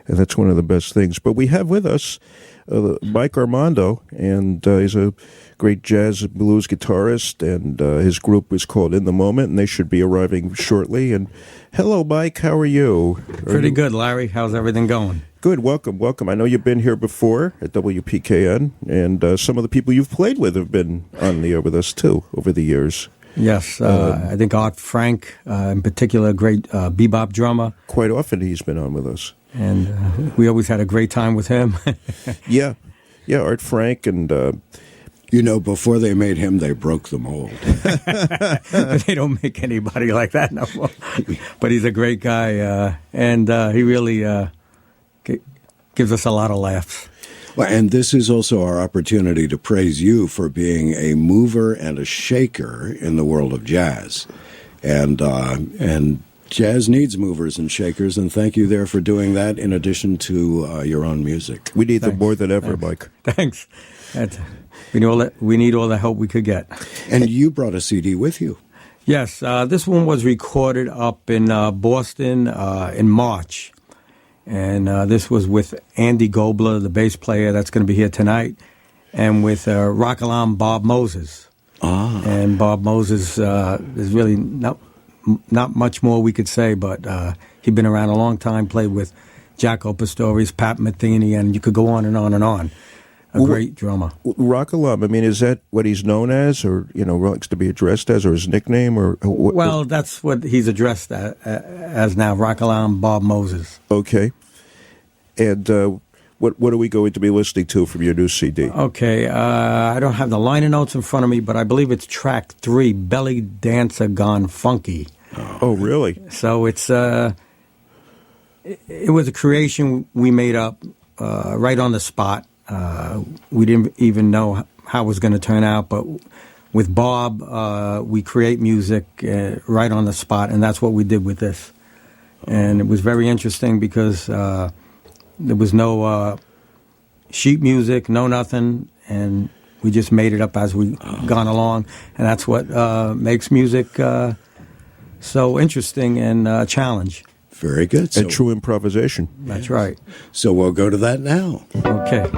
and that's one of the best things. But we have with us Mike Armando, and he's a great jazz and blues guitarist, and his group is called In the Moment, and they should be arriving shortly. And hello, Mike, how are you? Pretty good, Larry. How's everything going? Good, welcome. I know you've been here before at WPKN, and some of the people you've played with have been on the air with us, too, over the years. Yes, I think Art Frank, in particular, a great bebop drummer. Quite often he's been on with us. And we always had a great time with him. Yeah, Art Frank, and... before they made him, they broke the mold. They don't make anybody like that no more. But he's a great guy, and he really gives us a lot of laughs. Well, and this is also our opportunity to praise you for being a mover and a shaker in the world of jazz. And jazz needs movers and shakers, and thank you there for doing that in addition to your own music. We need them more than ever, Mike. Thanks. We need all the help we could get. And you brought a CD with you. Yes, this one was recorded up in Boston in March. And this was with Andy Gobler, the bass player that's going to be here tonight, and with Rock Alarm Bob Moses. And Bob Moses is really not much more we could say, but he'd been around a long time, played with Jaco Pastorius, Pat Metheny, and you could go on and on and on. Great drummer. Rock Alarm, is that what he's known as, or, likes to be addressed as, or his nickname? Or Well, that's what he's addressed as now, Rock Alarm Bob Moses. Okay. And what are we going to be listening to from your new CD? Okay, I don't have the liner notes in front of me, but I believe it's track 3, Belly Dancer Gone Funky. Oh, really? So it's it was a creation we made up right on the spot. We didn't even know how it was going to turn out, but with Bob, we create music right on the spot, and that's what we did with this. And it was very interesting because there was no sheet music, no nothing, and we just made it up as we gone along, and that's what makes music so interesting and a challenge. Very good. And true improvisation. That's right. So we'll go to that now. Okay.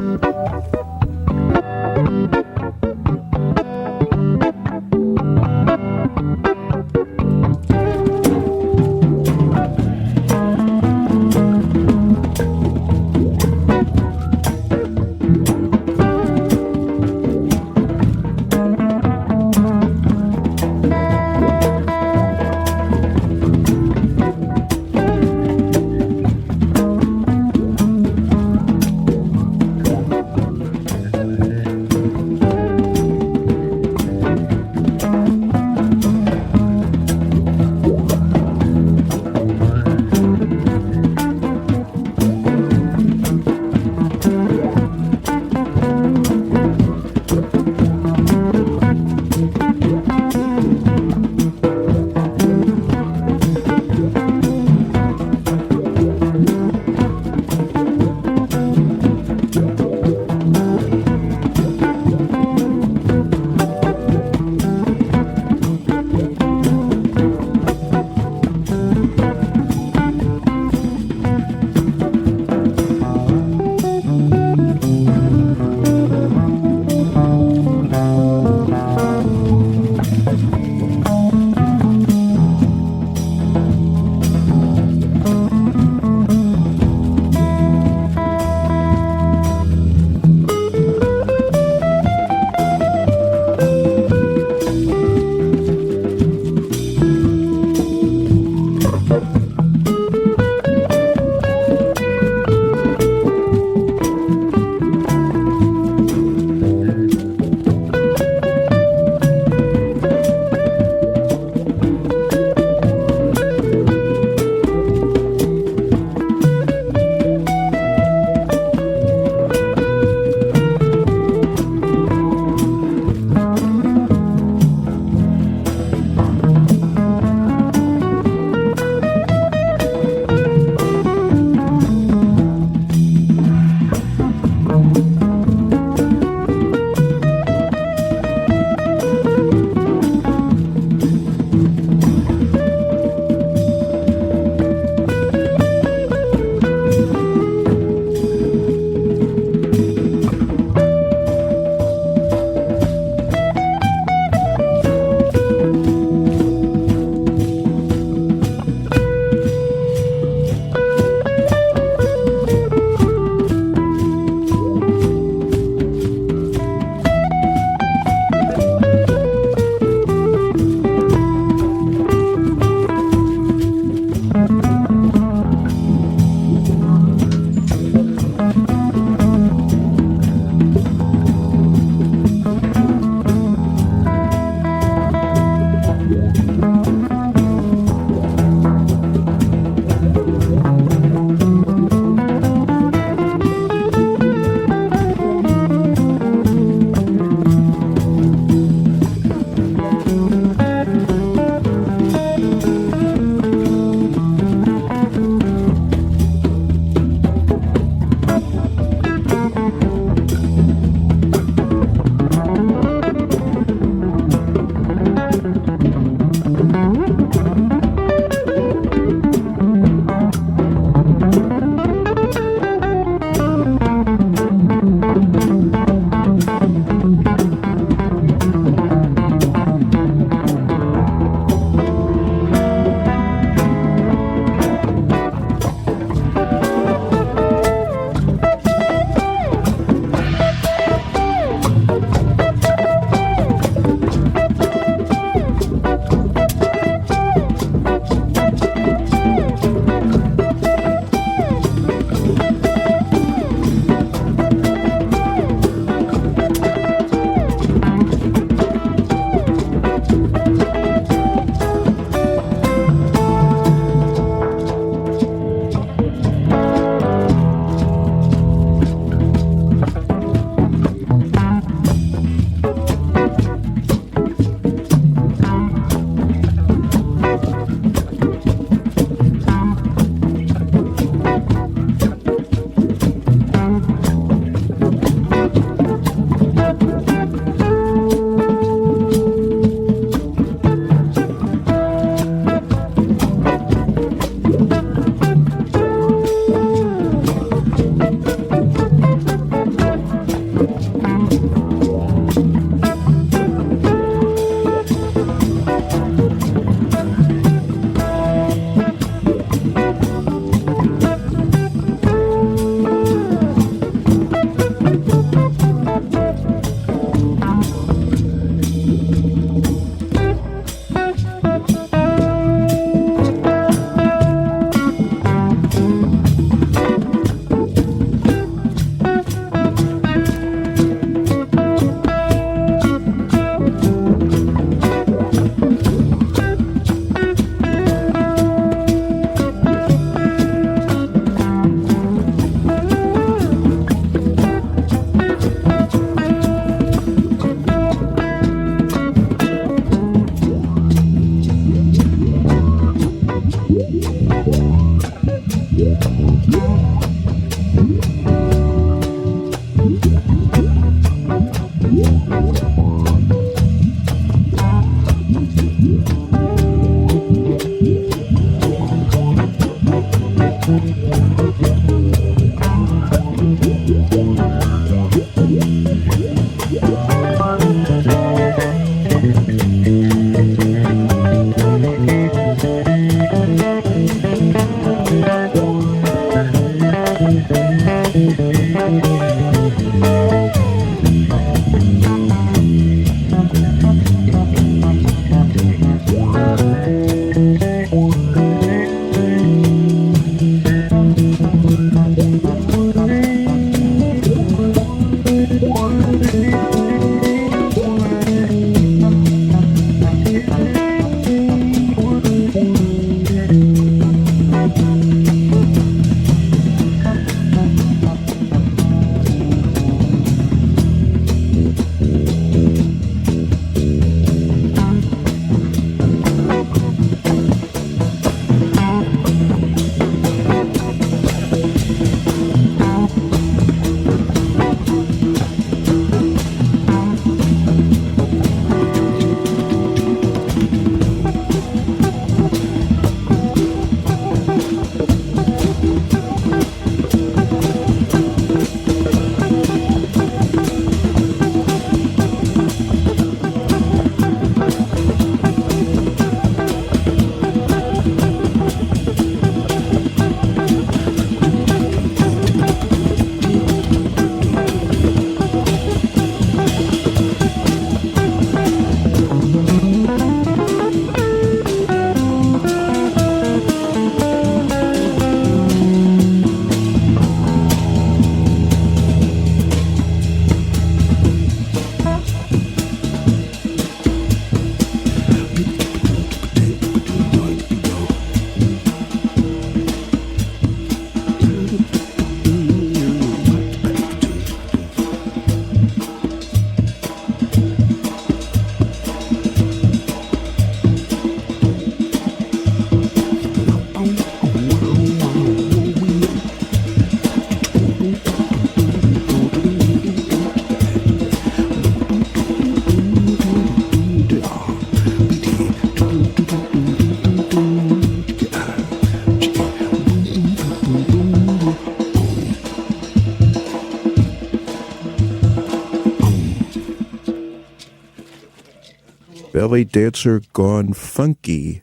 Belly Dancer Gone Funky.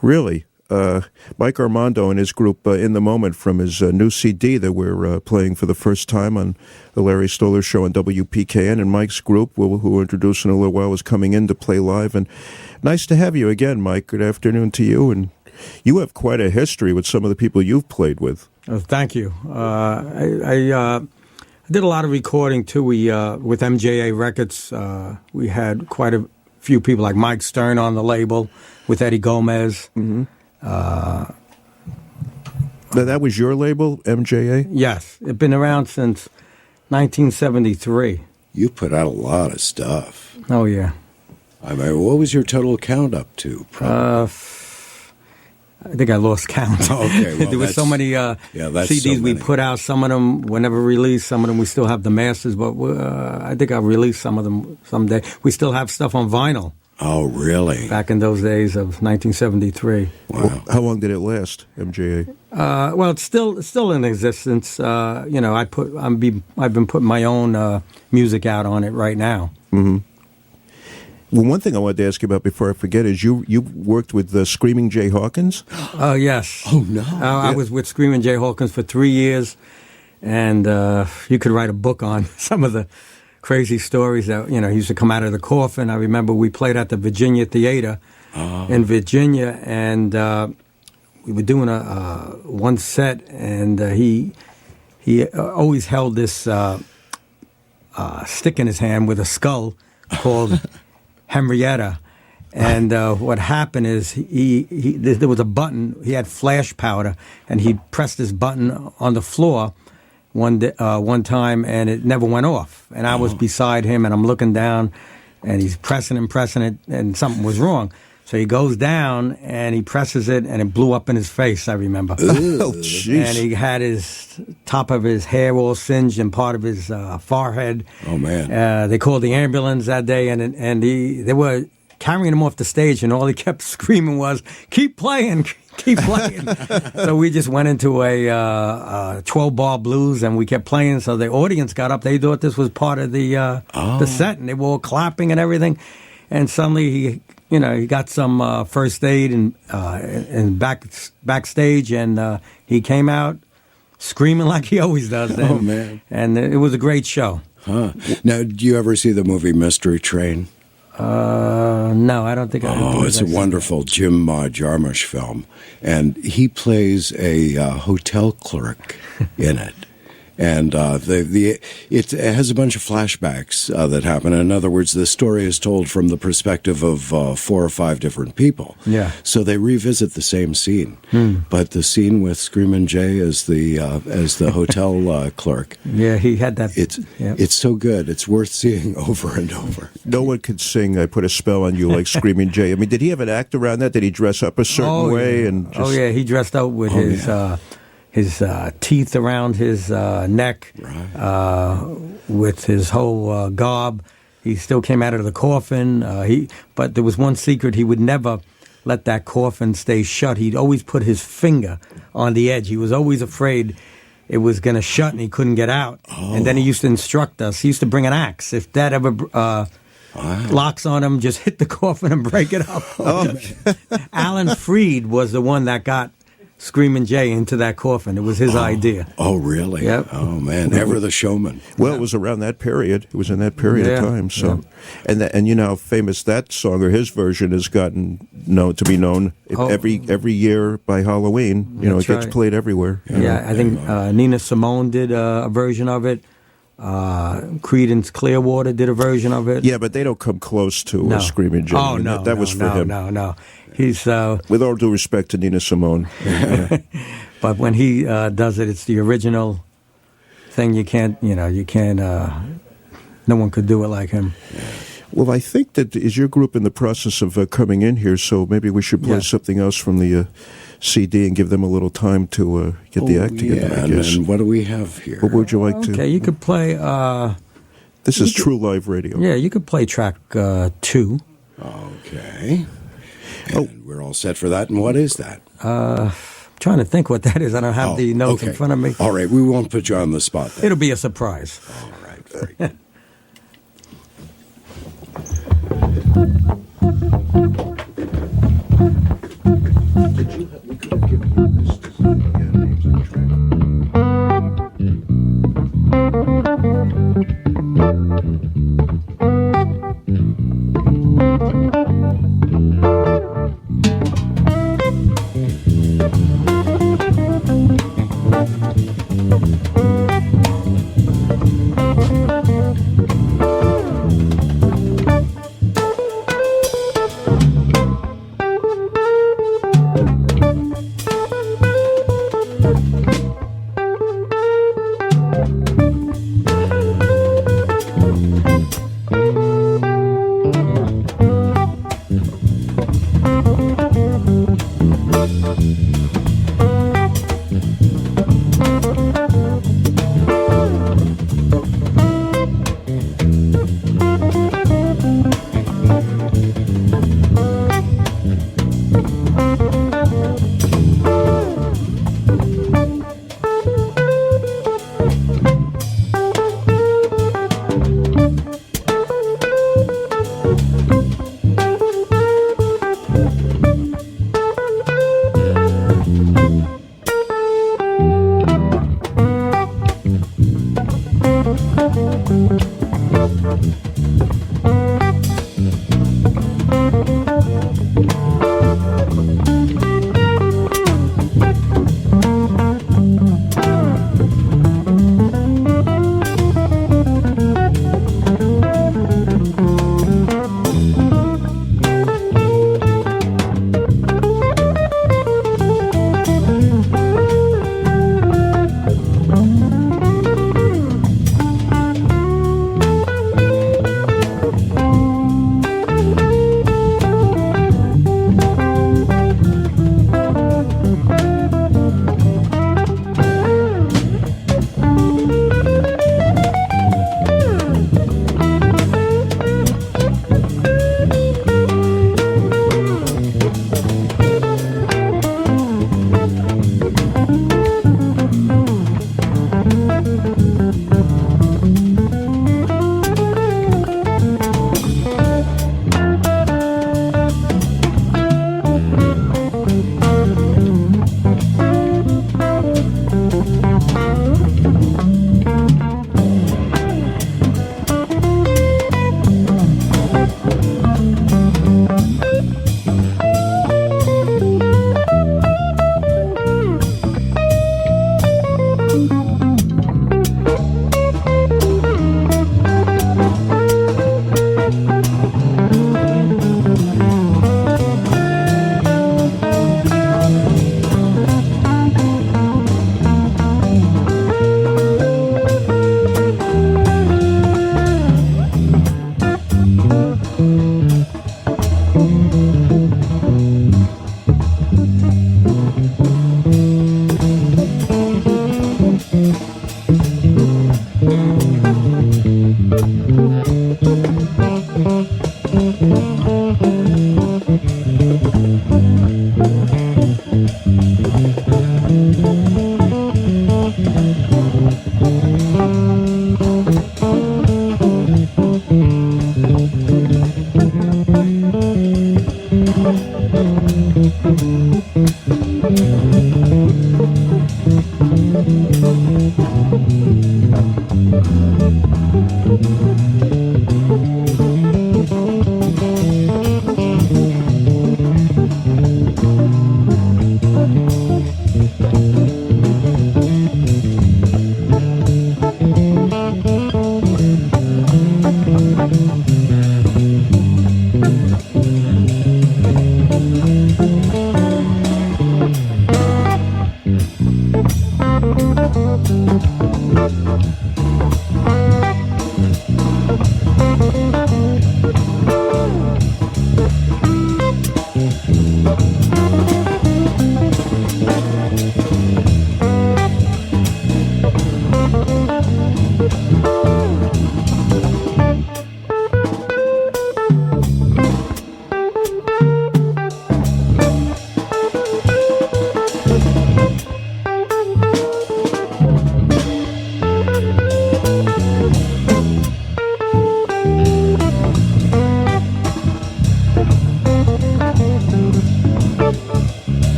Really? Mike Armando and his group In the Moment from his new CD that we're playing for the first time on the Larry Stoller Show on WPKN. And Mike's group, who we'll introduce in a little while, is coming in to play live. And nice to have you again, Mike. Good afternoon to you. And you have quite a history with some of the people you've played with. Oh, thank you. I did a lot of recording, too. We with MJA Records, we had quite a few people like Mike Stern on the label with Eddie Gomez. Mm-hmm. That was your label, MJA? Yes. It's been around since 1973. You put out a lot of stuff. Oh, yeah. I mean, what was your total count up to? I think I lost count. Okay, well, there were so many that's CDs so we many. put out. Some of them were never released. Some of them we still have the masters, but I think I'll release some of them someday. We still have stuff on vinyl. Oh, really? Back in those days of 1973. Wow. Well, how long did it last, MJA? Well, it's still in existence. I've been putting my own music out on it right now. Mm-hmm. Well, one thing I wanted to ask you about before I forget is you worked with Screaming Jay Hawkins? Oh, yes. Oh, no. I was with Screaming Jay Hawkins for 3 years, and you could write a book on some of the crazy stories that, he used to come out of the coffin. I remember we played at the Virginia Theater in Virginia, and we were doing one set, and he always held this stick in his hand with a skull called Henrietta. And what happened is there was a button. He had flash powder, and he pressed this button on the floor one time, and it never went off. And I was beside him, and I'm looking down, and he's pressing it, and something was wrong. So he goes down, and he presses it, and it blew up in his face, I remember. Oh, jeez. And he had his top of his hair all singed and part of his forehead. Oh, man. They called the ambulance that day, and they were carrying him off the stage, and all he kept screaming was, "Keep playing, keep playing." So we just went into a 12-bar blues, and we kept playing. So the audience got up. They thought this was part of the set, and they were all clapping and everything. And suddenly he got some first aid and backstage, and he came out screaming like he always does. Oh, man. And it was a great show. Huh. Now, do you ever see the movie Mystery Train? No, I don't think I Oh, it's a wonderful Jim Jarmusch film, and he plays a hotel clerk in it. And it has a bunch of flashbacks that happen. In other words, the story is told from the perspective of 4 or 5 different people. Yeah. So they revisit the same scene, but the scene with Screamin' Jay as the hotel clerk. Yeah, he had that. It's so good. It's worth seeing over and over. No one could sing "I Put a Spell on You" like Screaming Jay. I mean, did he have an act around that? Did he dress up a certain way? Yeah. And just... he dressed out with his teeth around his neck, Right. with his whole garb. He still came out of the coffin. But there was one secret: he would never let that coffin stay shut. He'd always put his finger on the edge. He was always afraid it was going to shut and he couldn't get out. And then he used to instruct us. He used to bring an axe. If that ever locks on him, just hit the coffin and break it up. Alan Freed was the one that got Screamin' Jay into that coffin. It was his idea. Oh, really? Yep. Oh, man. Ever the showman. Well, it was around that period. It was in that period of time. So, and you know how famous that song or his version has gotten known every year by Halloween. You know, it gets played everywhere. Yeah, I think Nina Simone did a version of it. Creedence Clearwater did a version of it. Yeah, but they don't come close to Screamin' Jay. Oh, no. That was for him. No. He's with all due respect to Nina Simone. But when he does it, it's the original thing. You can't. No one could do it like him. Well, I think that is your group in the process of coming in here, so maybe we should play something else from the CD and give them a little time to get the act together, I guess. And what do we have here? What would you like to? Okay, you could play. This is True Live Radio. Yeah, you could play track 2. Okay. And we're all set for that. And what is that? I'm trying to think what that is. I don't have the notes in front of me. All right, we won't put you on the spot then. It'll be a surprise. All right, very good. We could have given you this to see the names of the track.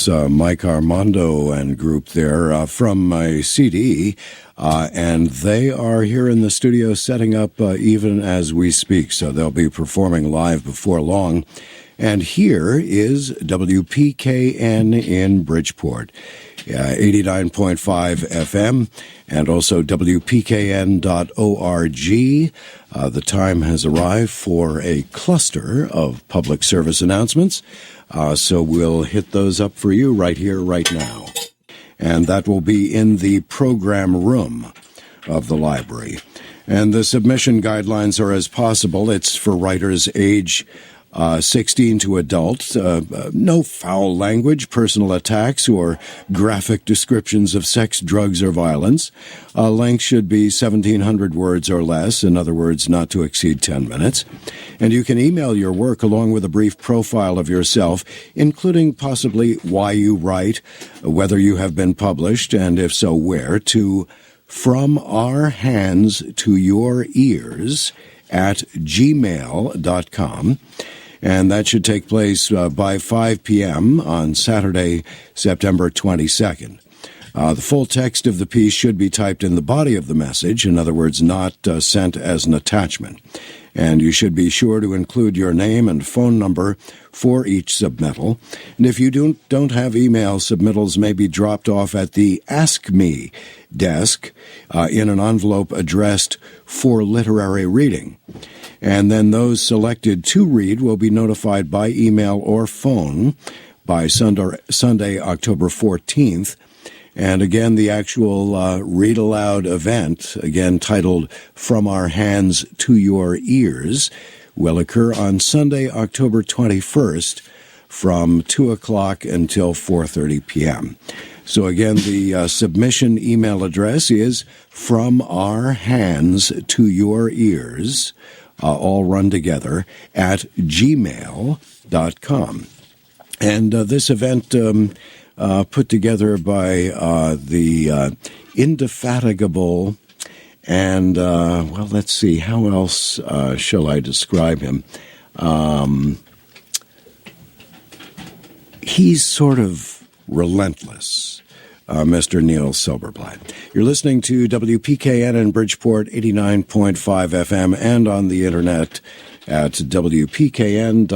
That's Mike Armando and group there from my CD. And they are here in the studio setting up even as we speak. So they'll be performing live before long. And here is WPKN in Bridgeport, 89.5 FM, and also WPKN.org. The time has arrived for a cluster of public service announcements, so we'll hit those up for you right here, right now. And that will be in the program room of the library. And the submission guidelines are as possible. It's for writers age 16 to adult, no foul language, personal attacks, or graphic descriptions of sex, drugs, or violence. Length should be 1,700 words or less, in other words, not to exceed 10 minutes. And you can email your work along with a brief profile of yourself, including possibly why you write, whether you have been published, and if so, where, to From Our Hands to Your Ears at gmail.com. And that should take place by 5 p.m. on Saturday, September 22nd. The full text of the piece should be typed in the body of the message, in other words, not sent as an attachment. And you should be sure to include your name and phone number for each submittal. And if you don't have email, submittals may be dropped off at the Ask Me desk in an envelope addressed for literary reading. And then those selected to read will be notified by email or phone by Sunday, October 14th. And again, the actual read aloud event, again titled From Our Hands to Your Ears, will occur on Sunday, October 21st from 2 o'clock until 4:30 p.m. So again, the submission email address is From Our Hands to Your Ears, all run together, at gmail.com. And this event put together by the indefatigable and, well, let's see, how else shall I describe him? He's sort of relentless, Mr. Neil Silberblatt. You're listening to WPKN in Bridgeport, 89.5 FM, and on the internet at WPKN.org.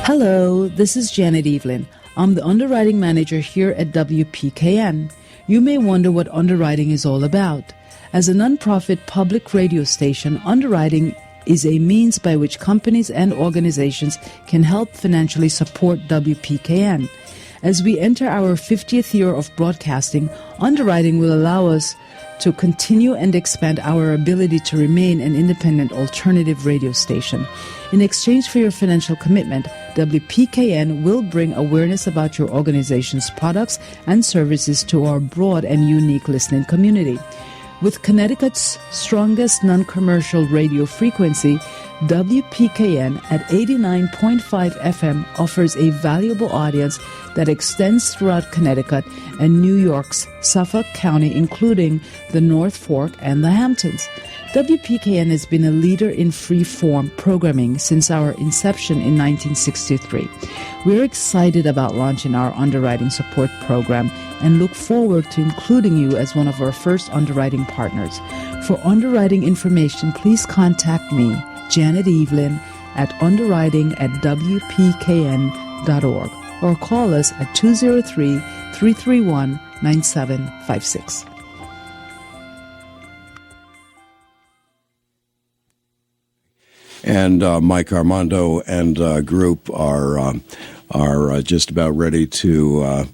Hello, this is Janet Evelyn. I'm the underwriting manager here at WPKN. You may wonder what underwriting is all about. As a nonprofit public radio station, underwriting is a means by which companies and organizations can help financially support WPKN. As we enter our 50th year of broadcasting, underwriting will allow us to continue and expand our ability to remain an independent alternative radio station. In exchange for your financial commitment, WPKN will bring awareness about your organization's products and services to our broad and unique listening community. With Connecticut's strongest non-commercial radio frequency, WPKN at 89.5 FM offers a valuable audience that extends throughout Connecticut and New York's Suffolk County, including the North Fork and the Hamptons. WPKN has been a leader in free-form programming since our inception in 1963. We're excited about launching our underwriting support program and look forward to including you as one of our first underwriting partners. For underwriting information, please contact me, Janet Evelyn, at underwriting@wpkn.org or call us at 203-331-9756. And Mike Armando and group are just about ready to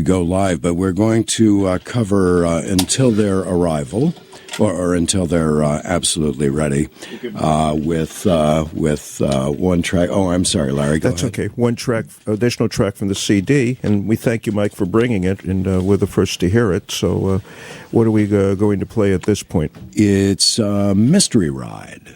go live, but we're going to cover until their arrival, or until they're absolutely ready, with one track. Oh, I'm sorry, Larry. Go That's ahead. okay. One track, additional track from the CD, and we thank you, Mike, for bringing it, and we're the first to hear it. So, what are we going to play at this point? It's Mystery Ride.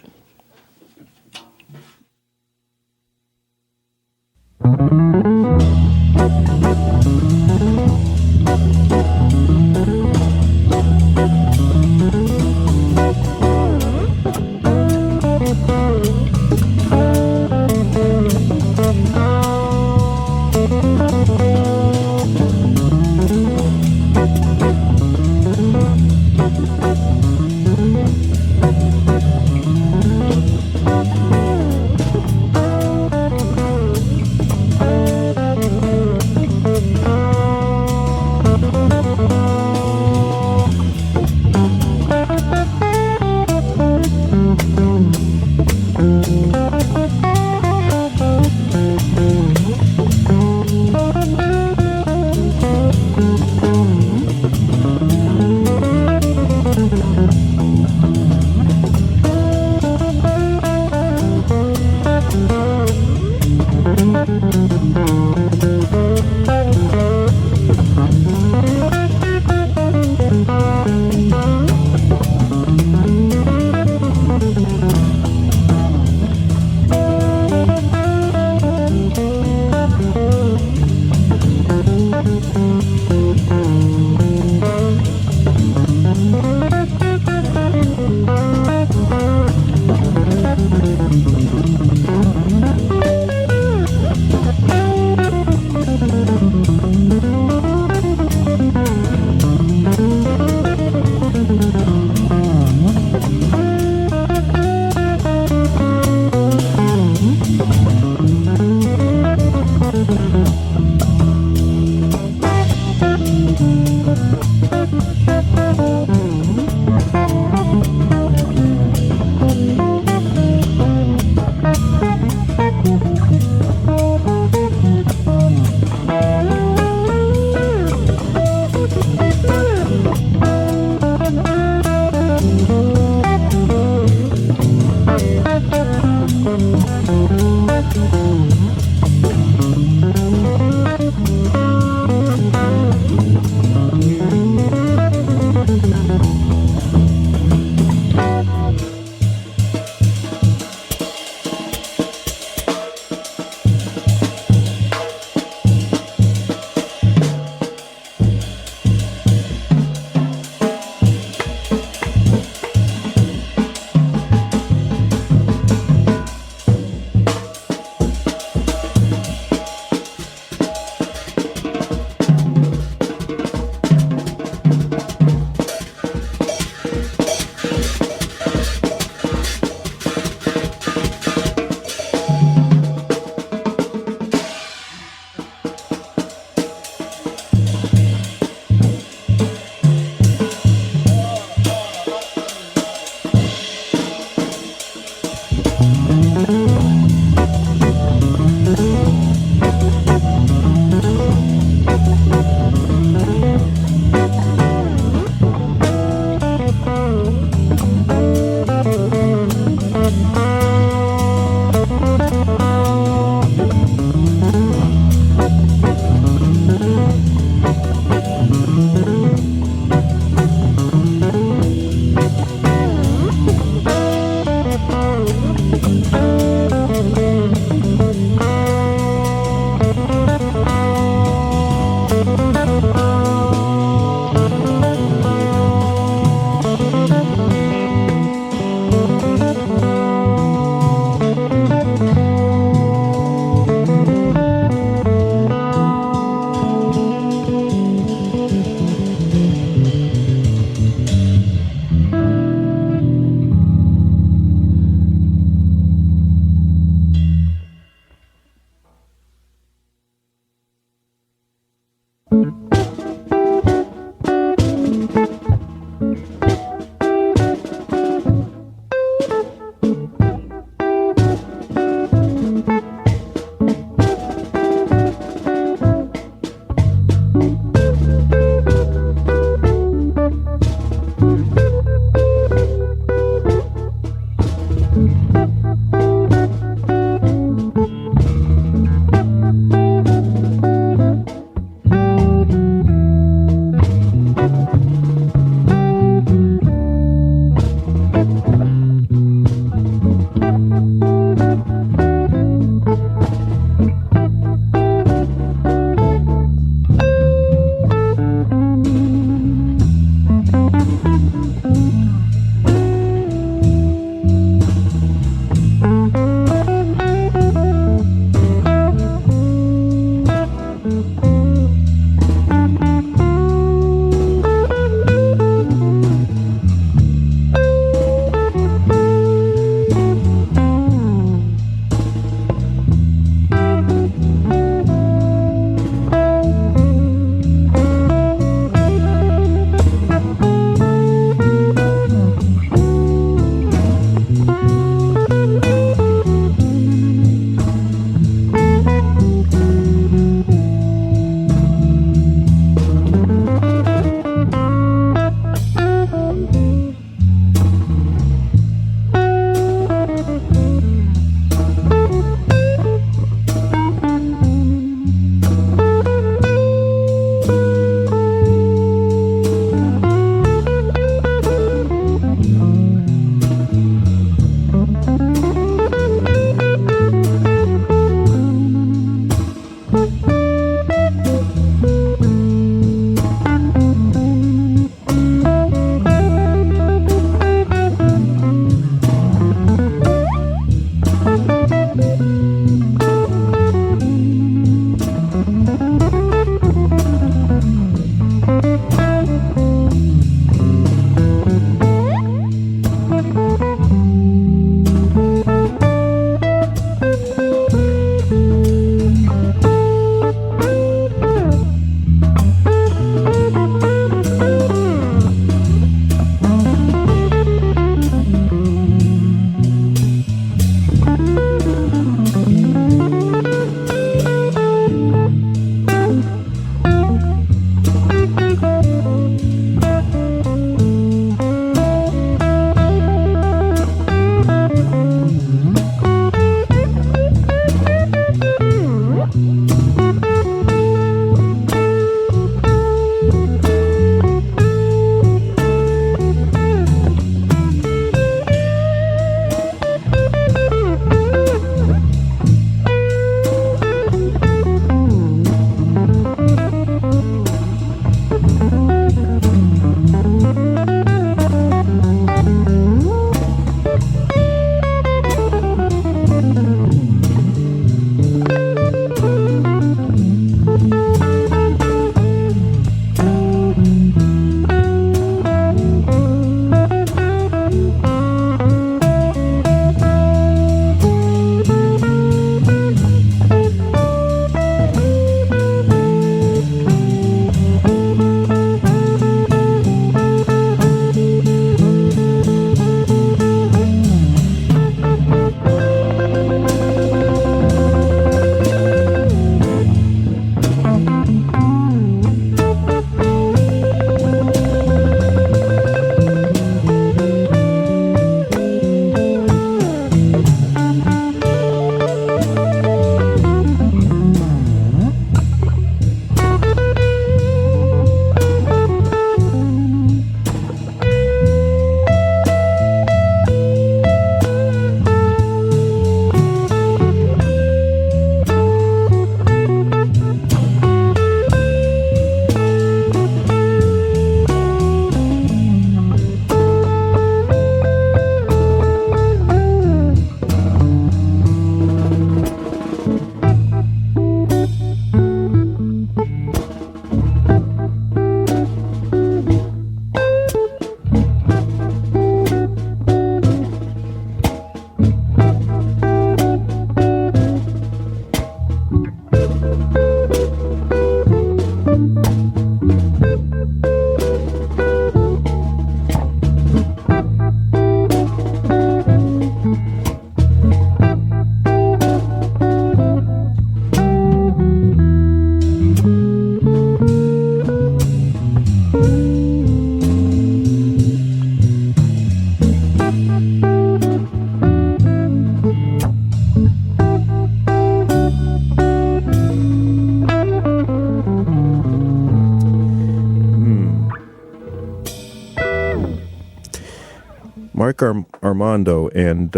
Mark Armando, and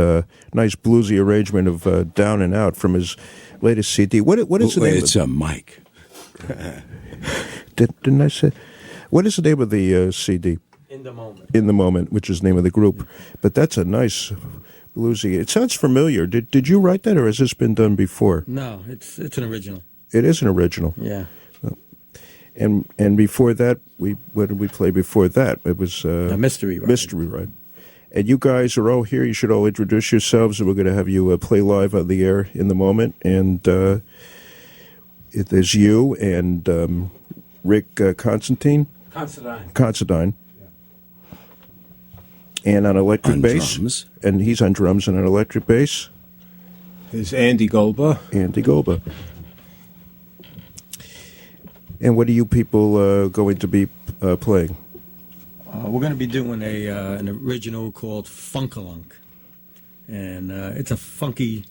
nice bluesy arrangement of Down and Out from his latest CD. What is the name? It's a mic. Didn't I say? What is the name of the CD? In the moment. In the Moment, which is the name of the group. But that's a nice bluesy. It sounds familiar. Did you write that, or has this been done before? No, it's an original. It is an original. Yeah. And before that, what did we play before that? It was A Mystery Ride. Mystery Ride. And you guys are all here. You should all introduce yourselves, and we're going to have you play live on the air in the moment. And there's you and Rick Constantine. Considine. Yeah. And on electric On bass. drums. And he's on drums and on electric bass. There's Andy Golba. Andy Golba. And what are you people going to be playing? We're going to be doing an original called Funkalunk, and it's a funky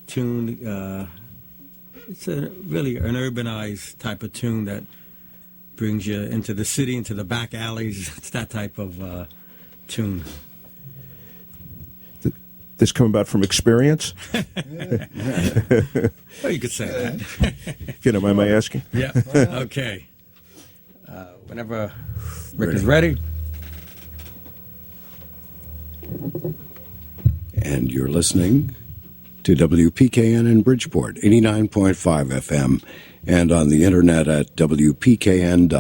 tune. It's really an urbanized type of tune that brings you into the city, into the back alleys. It's that type of tune. This come about from experience? Well, you could say that. If you don't mind my asking. Yeah. Okay. Whenever Rick is ready. And you're listening to WPKN in Bridgeport, 89.5 FM, and on the internet at WPKN.org.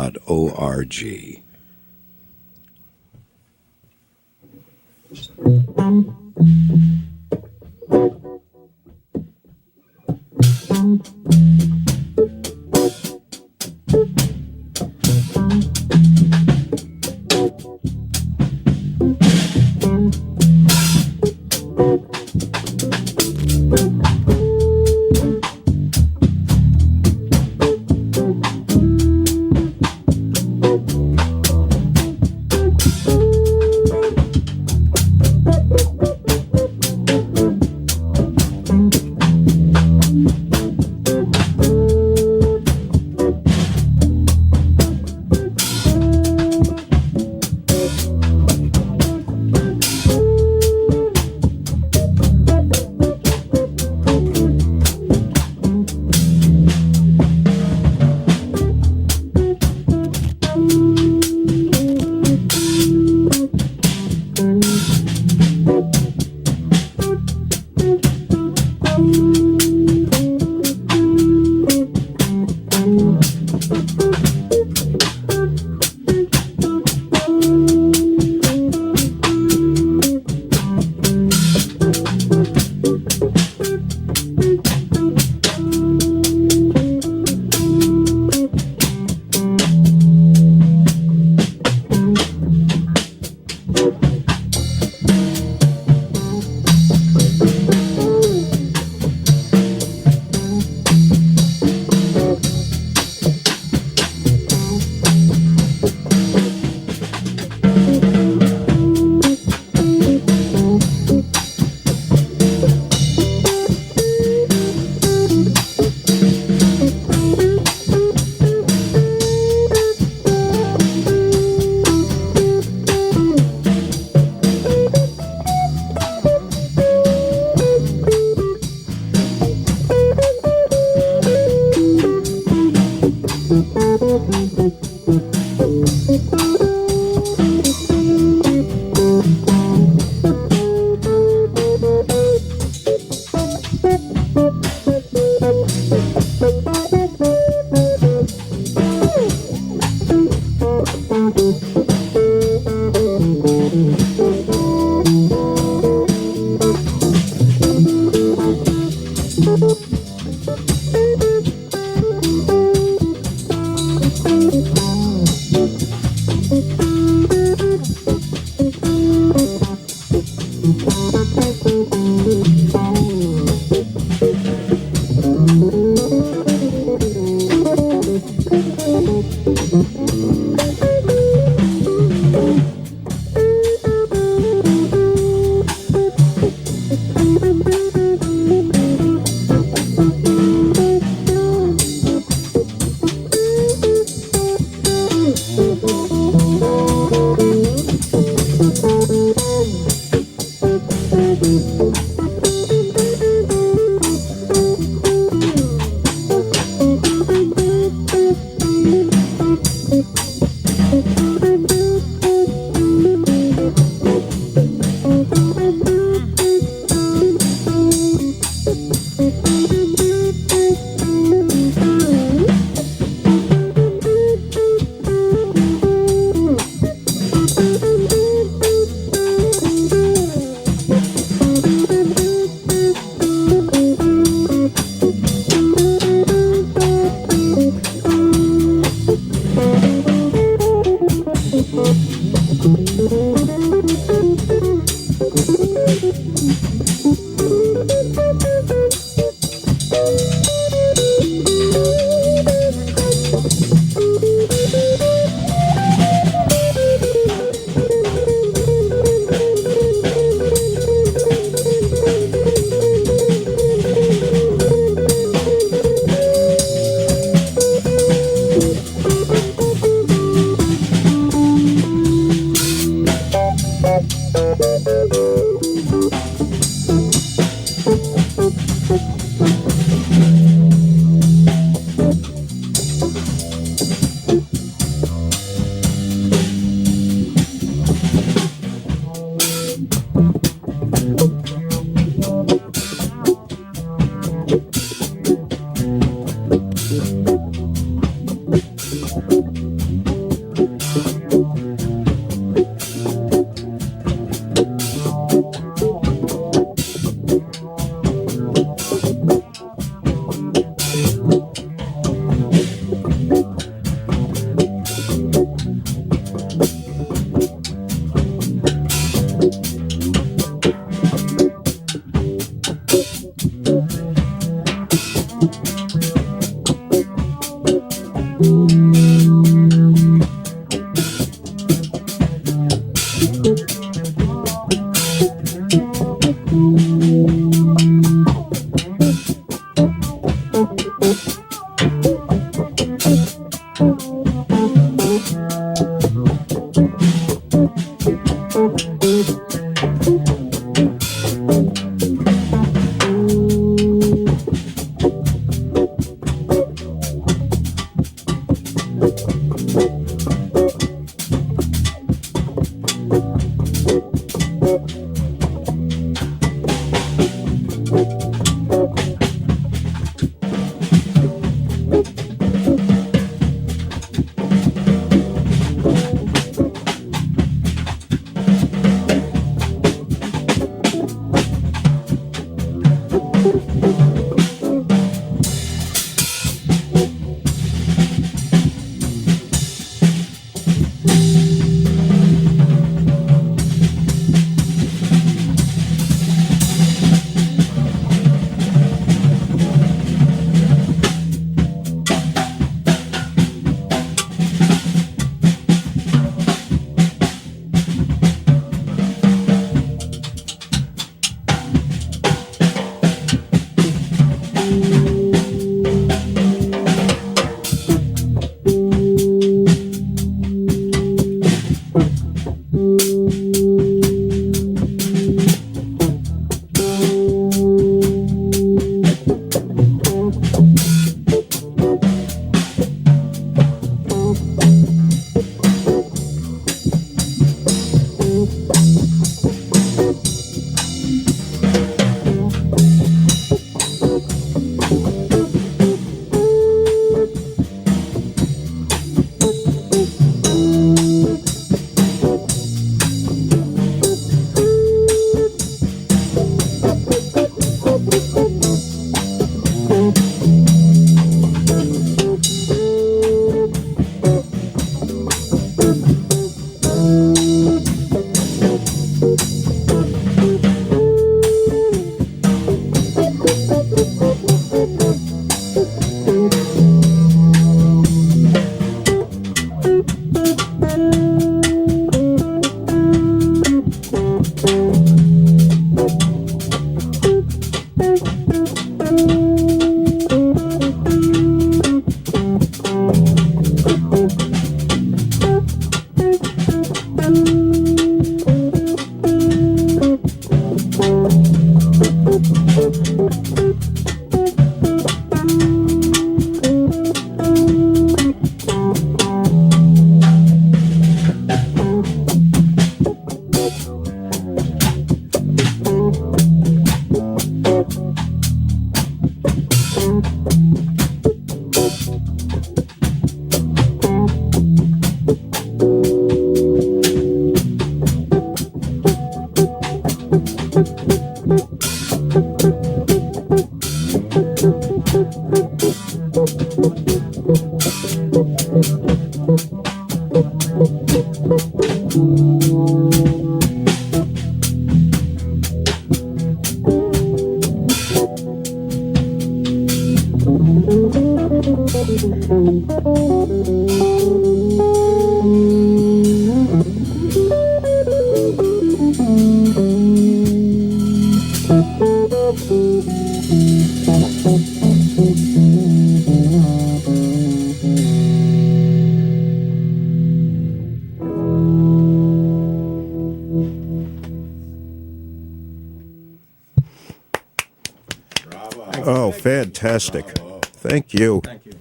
Oh, fantastic. Thank you. Thank you.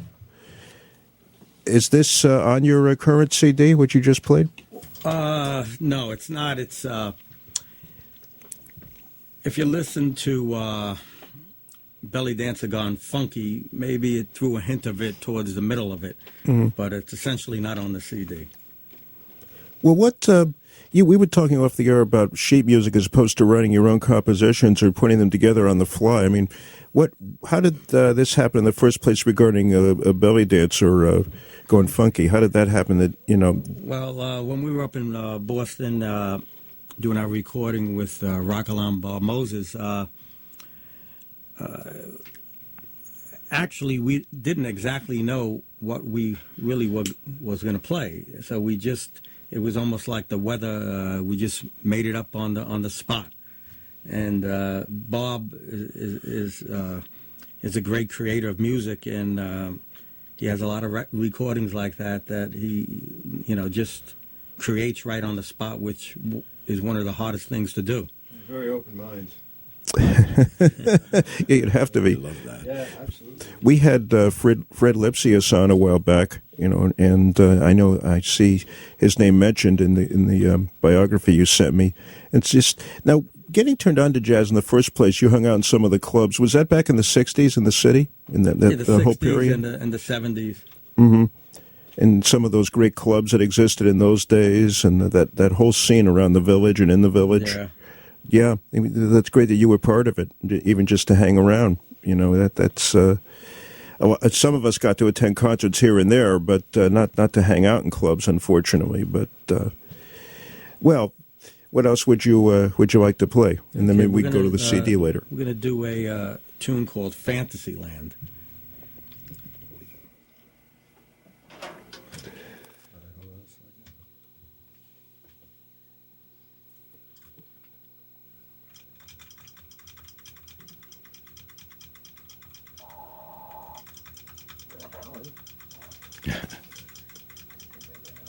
Is this on your current CD, what you just played? No, it's not. It's if you listen to Belly Dancer Gone Funky, maybe it threw a hint of it towards the middle of it, but it's essentially not on the CD. Well, what we were talking off the air about sheet music as opposed to writing your own compositions or putting them together on the fly. I mean, how did this happen in the first place regarding a belly dancer going funky? How did that happen? That Well, when we were up in Boston doing our recording with Rock Alarm Bob Moses, actually, we didn't exactly know what we really was going to play. So it was almost like the weather. We just made it up on the spot. And Bob is a great creator of music, and he has a lot of recordings like that he, just creates right on the spot, which is one of the hardest things to do. Very open mind. You'd have to be. I love that. Yeah, absolutely. We had Fred Lipsius on a while back, and I know I see his name mentioned in the biography you sent me. It's just now getting turned on to jazz in the first place. You hung out in some of the clubs. Was that back in the '60s in the city, in the whole 60s period, and the 70s? Mm-hmm. And some of those great clubs that existed in those days, and that whole scene around the village and in the village. Yeah, I mean, that's great that you were part of it, even just to hang around. That's some of us got to attend concerts here and there, but not to hang out in clubs, unfortunately. But well, what else would you like to play? And then maybe we can go to the CD later. We're going to do a tune called Fantasyland.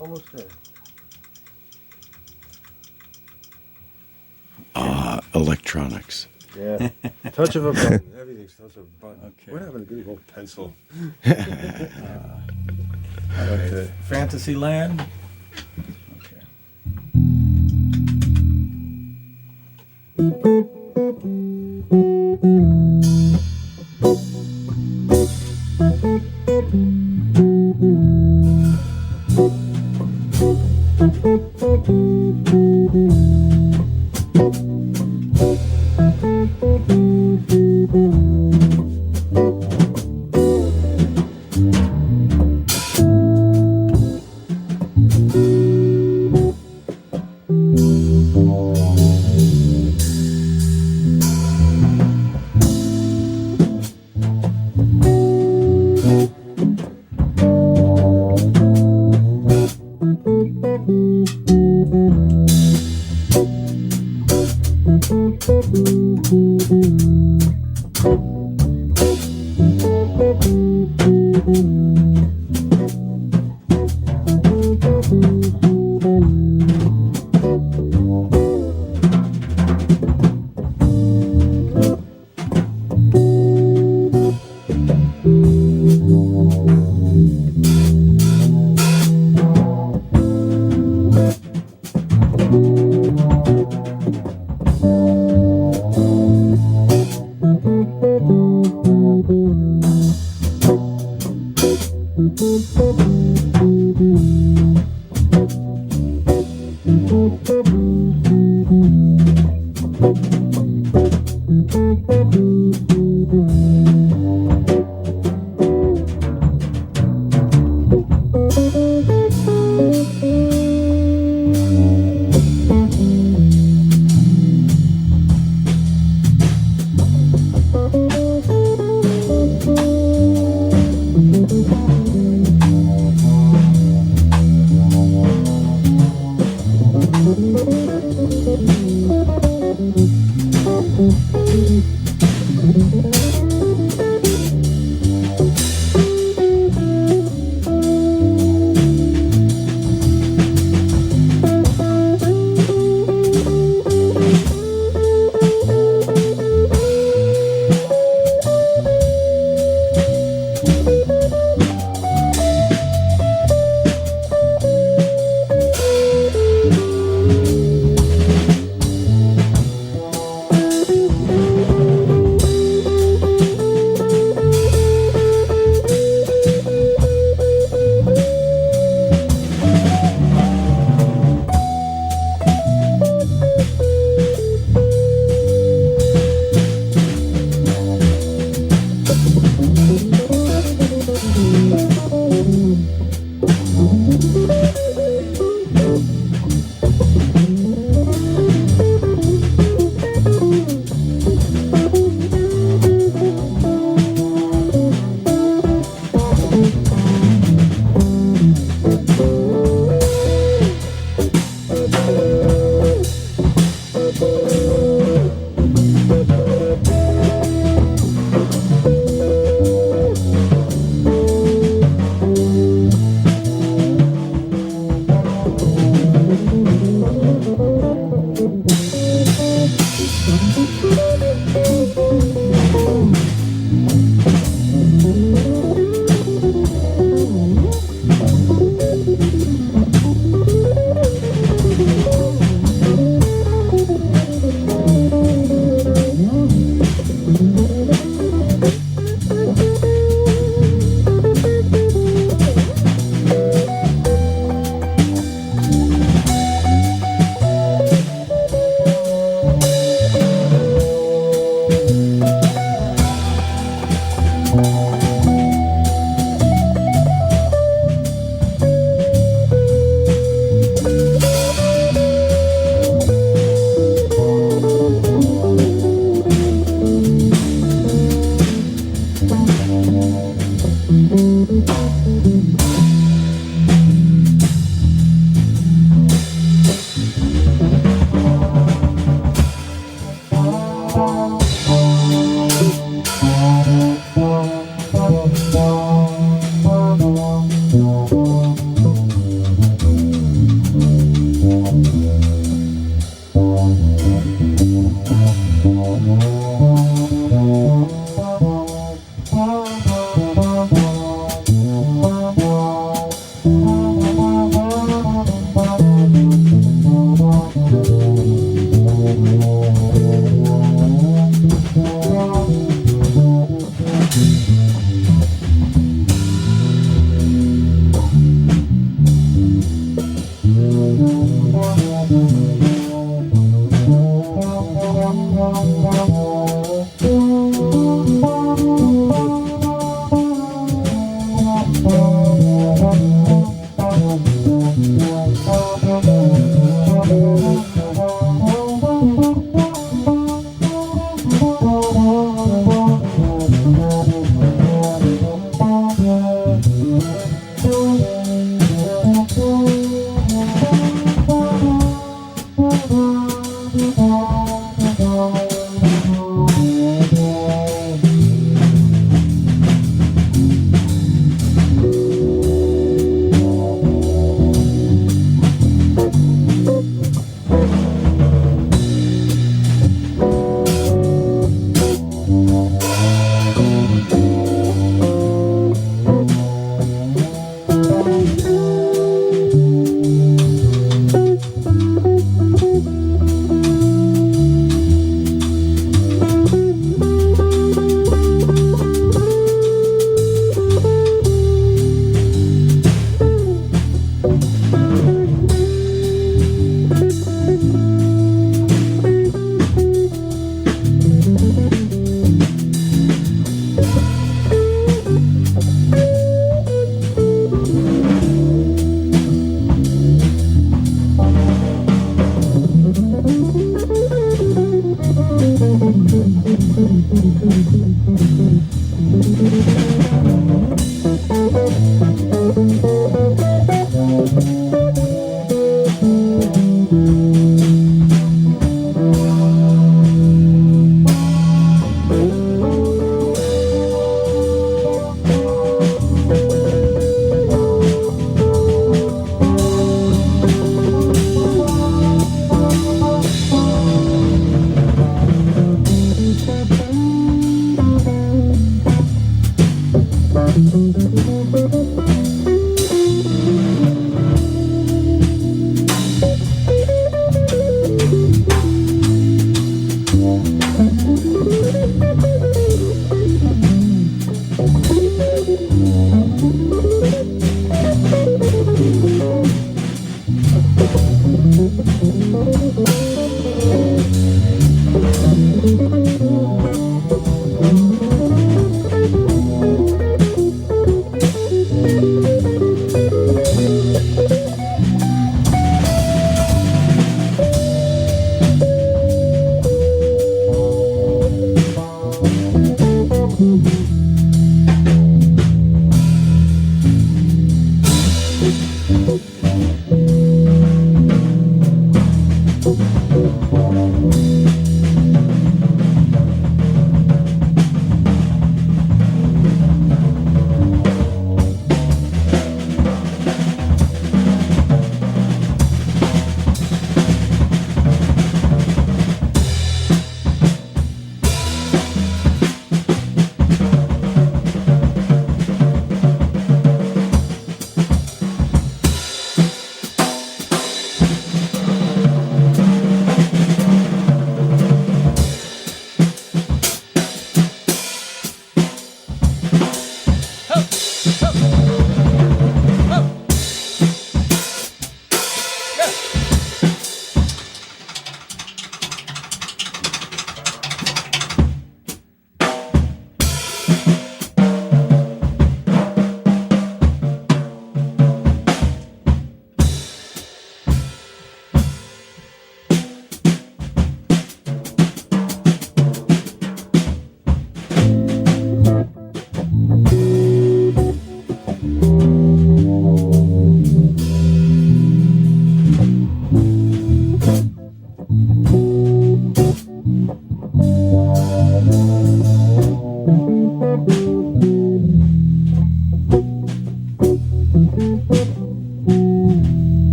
Almost there. Electronics. Yeah. Touch of a button. Everything's touch of a button. Okay. What happened to good old pencil? Okay. Fantasyland. Okay.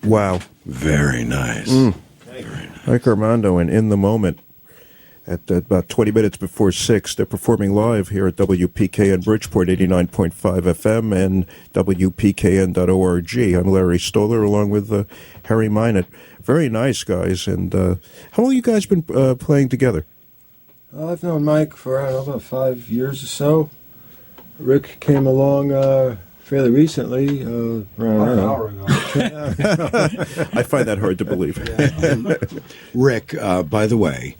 Wow. Very nice. Mike Armando and In the Moment at about 20 minutes before 6. They're performing live here at WPKN Bridgeport 89.5 FM and WPKN.org. I'm Larry Stoller along with Harry Minot. Very nice, guys. And how long have you guys been playing together? I've known Mike for, I don't know, about 5 years or so. Rick came along fairly recently, around an hour ago. I find that hard to believe. Rick, by the way,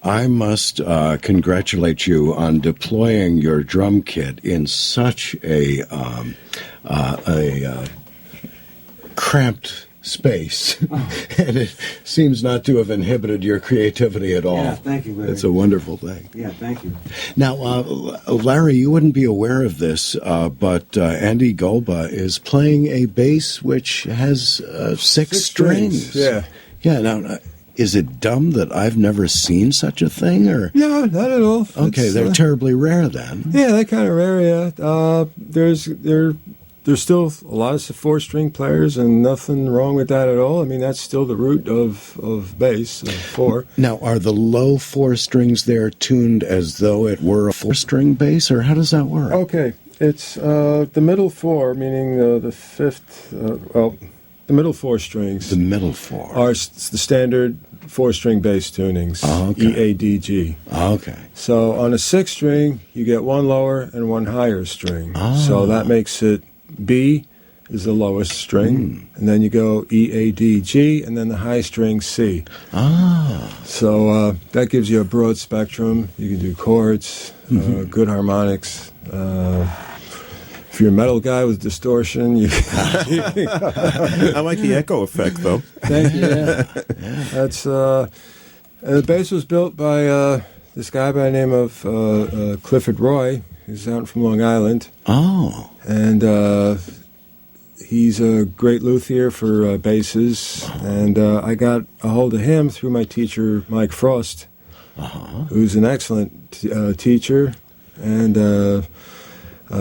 I must congratulate you on deploying your drum kit in such a cramped space, and it seems not to have inhibited your creativity at all. Yeah, thank you, Larry. It's a wonderful thing. Yeah, thank you. Now, Larry, you wouldn't be aware of this, but Andy Golba is playing a bass which has six strings. Yeah. Yeah, now, is it dumb that I've never seen such a thing, or? No, not at all. Okay, It's, they're terribly rare then. yeah, they're kind of rare, yeah. There's still a lot of 4-string players, and nothing wrong with that at all. I mean, that's still the root of bass, 4. Now, are the low 4 strings there tuned as though it were a 4-string bass, or how does that work? Okay, it's the middle 4, meaning the fifth, the middle 4 strings The middle 4. are the standard 4-string bass tunings, Oh, okay. E, A, D, G. Okay. So on a 6-string, you get one lower and one higher string. So that makes it B is the lowest string, and then you go E, A, D, G, and then the high string C. So that gives you a broad spectrum. You can do chords, good harmonics. If you're a metal guy with distortion, you I like the echo effect, though. Thank you. Yeah. That's and the bass was built by this guy by the name of Clifford Roy, who's out from Long Island, Oh. and he's a great luthier for basses. And I got a hold of him through my teacher Mike Frost, who's an excellent teacher and a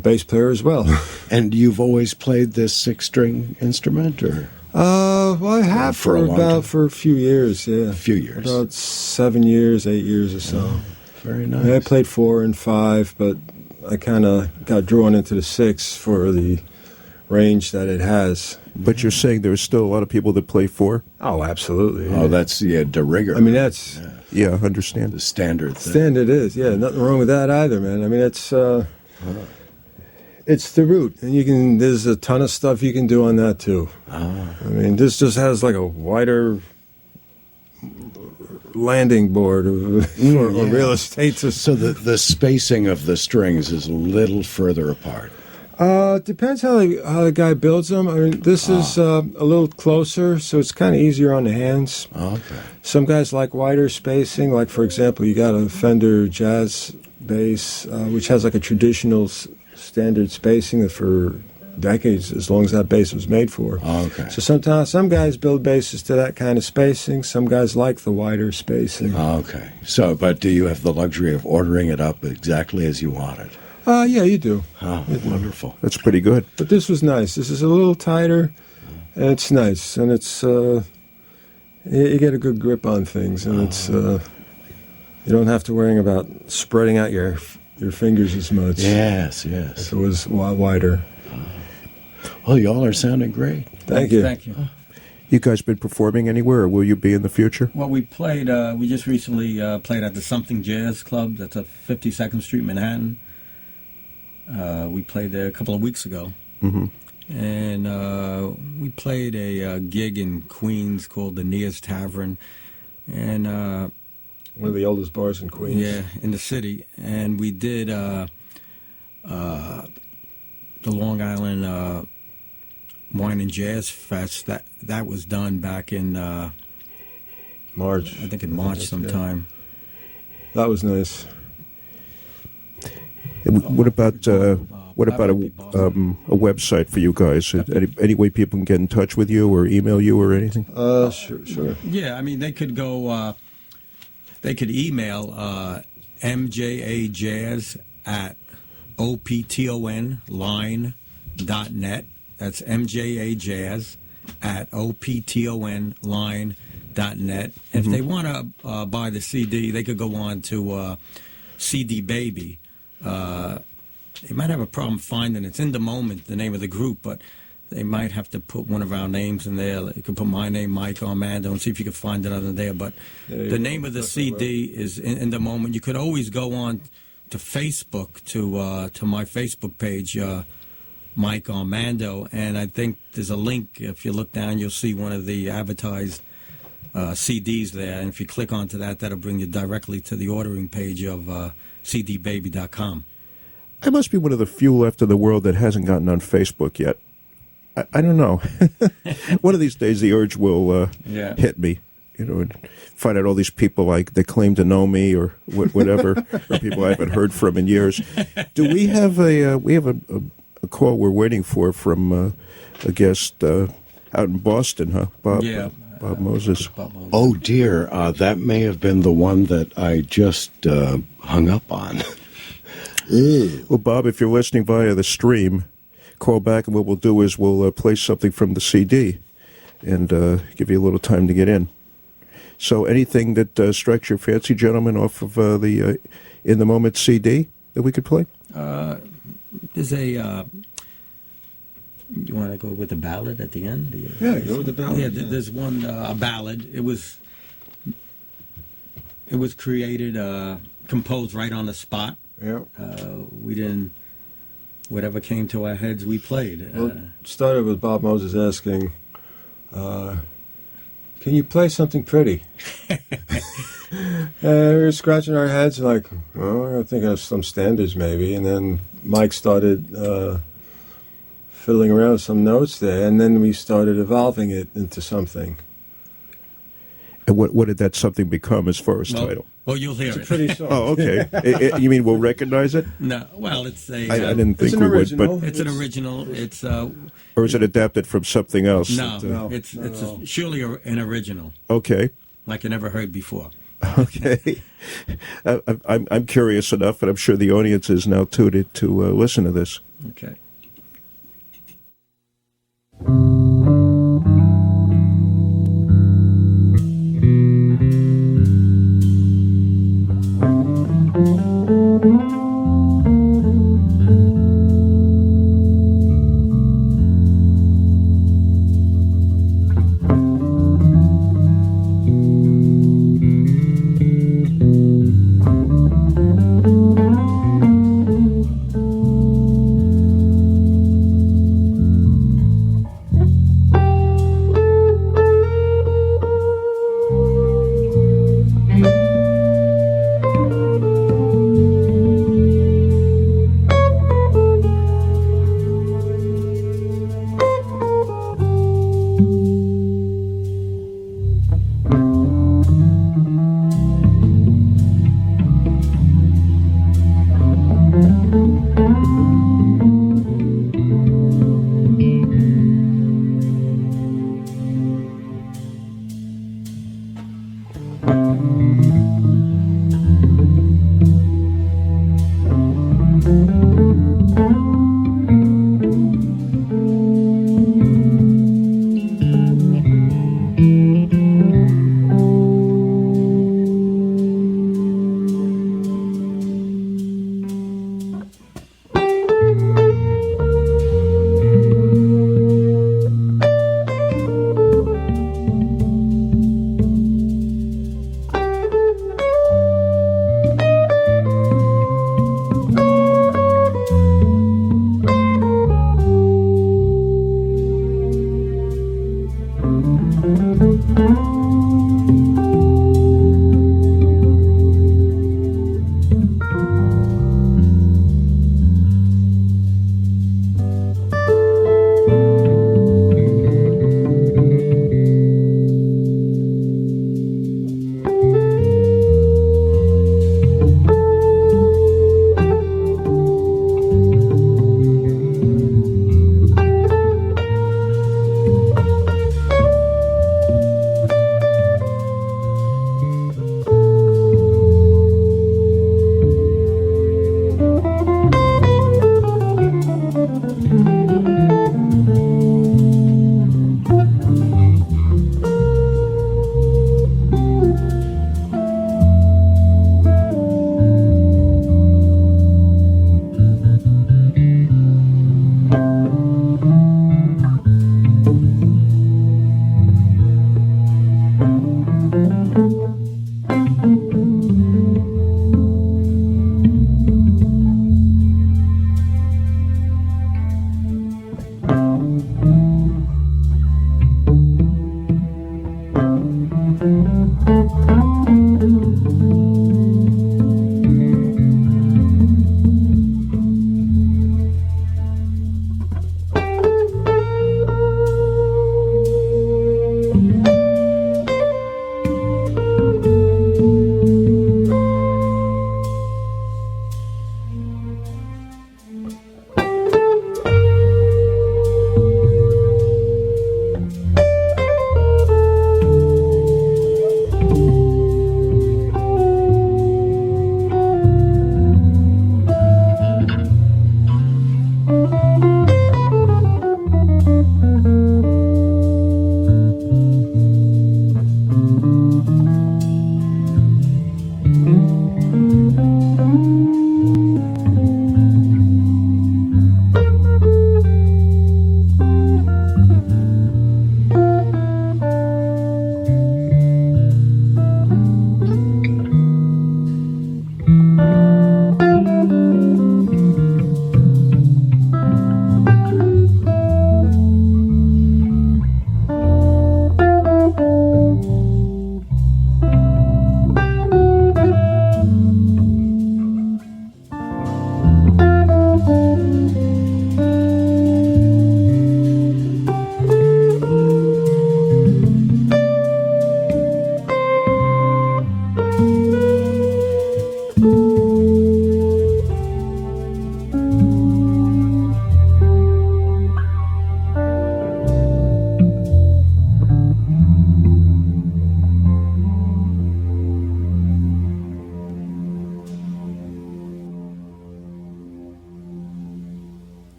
bass player as well. And you've always played this 6-string instrument, or? Well, I have For a long time. for a few years, yeah. A few years. About 7 years, 8 years or so. Very I nice. mean, I played 4 and 5, but I kind of got drawn into the 6 for the range that it has. But you're saying there's still a lot of people that play 4? Oh, absolutely. Oh, that's de rigueur. I mean, that's Yeah, I understand. the standard thing. standard is. Yeah, nothing wrong with that either, man. I mean, it's the root, and there's a ton of stuff you can do on that too. I mean, this just has like a wider landing board for real estate. So the spacing of the strings is a little further apart. Depends how the guy builds them. I mean, this is a little closer, so it's kind of easier on the hands. Okay. Some guys like wider spacing. Like, for example, you got a Fender Jazz bass, which has like a traditional standard spacing that for decades, as long as that bass was made for. Okay. So sometimes some guys build basses to that kind of spacing. Some guys like the wider spacing. Okay. So, but do you have the luxury of ordering it up exactly as you want it? Yeah, you do. Oh, wonderful. That's pretty good. But this was nice. This is a little tighter, and it's nice, and it's you get a good grip on things, and it's you don't have to worry about spreading out your fingers as much. Yes, If yes. it was wider. Well, y'all are sounding great. Thank you. Thank you. You guys been performing anywhere, or will you be in the future? Well, we played. We just recently played at the Something Jazz Club. That's at 52nd Street, Manhattan. We played there a couple of weeks ago, and we played a gig in Queens called the Nea's Tavern, and One of the oldest bars in Queens. yeah, in the city. And we did the Long Island Wine and Jazz Fest. That was done back in March. I think in March sometime. That was nice. And what about a website for you guys? Any way people can get in touch with you or email you or anything? Sure. Yeah, I mean they could go. they could email mjajazz at optonline.net. That's mjajazz at optonline.net. If they want to buy the CD, they could go on to CD Baby. They might have a problem finding it. It's In the Moment, the name of the group, but they might have to put one of our names in there. You can put my name, Mike Armando, and see if you can find it under there. But the name of the CD is In the Moment. You could always go on to Facebook, to my Facebook page, Mike Armando, and I think there's a link. If you look down, you'll see one of the advertised CDs there. And if you click onto that, that'll bring you directly to the ordering page of cdbaby.com. I must be one of the few left in the world that hasn't gotten on Facebook yet. I don't know. One of these days, the urge will hit me, and find out all these people like they claim to know me or whatever, or people I haven't heard from in years. Do we have a call we're waiting for from a guest out in Boston, huh, Bob? Yeah. Bob Moses. Oh dear, that may have been the one that I just hung up on. Well, Bob, if you're listening via the stream, call back, and what we'll do is we'll play something from the CD and give you a little time to get in. So anything that strikes your fancy, gentlemen, off of the In the Moment CD that we could play? There's a... you want to go with the ballad at the end? Yeah, go with the ballad. Yeah, there's one, a ballad. It was created, composed right on the spot. Yeah. We didn't... Whatever came to our heads, we played. Well, it started with Bob Moses asking, can you play something pretty? And we were scratching our heads like, oh, I think of some standards maybe. And then Mike started fiddling around with some notes there, and then we started evolving it into something. And what did that something become as far as title? Well, you'll hear it. Pretty song. Oh, okay. You mean we'll recognize it? No, well, it's a... I didn't think It's an we would, original. but It's an original. It's or is it adapted from something else? no. It's surely an original, Okay. like you never heard before. Okay. I'm curious enough, and I'm sure the audience is now too, to listen to this. Okay.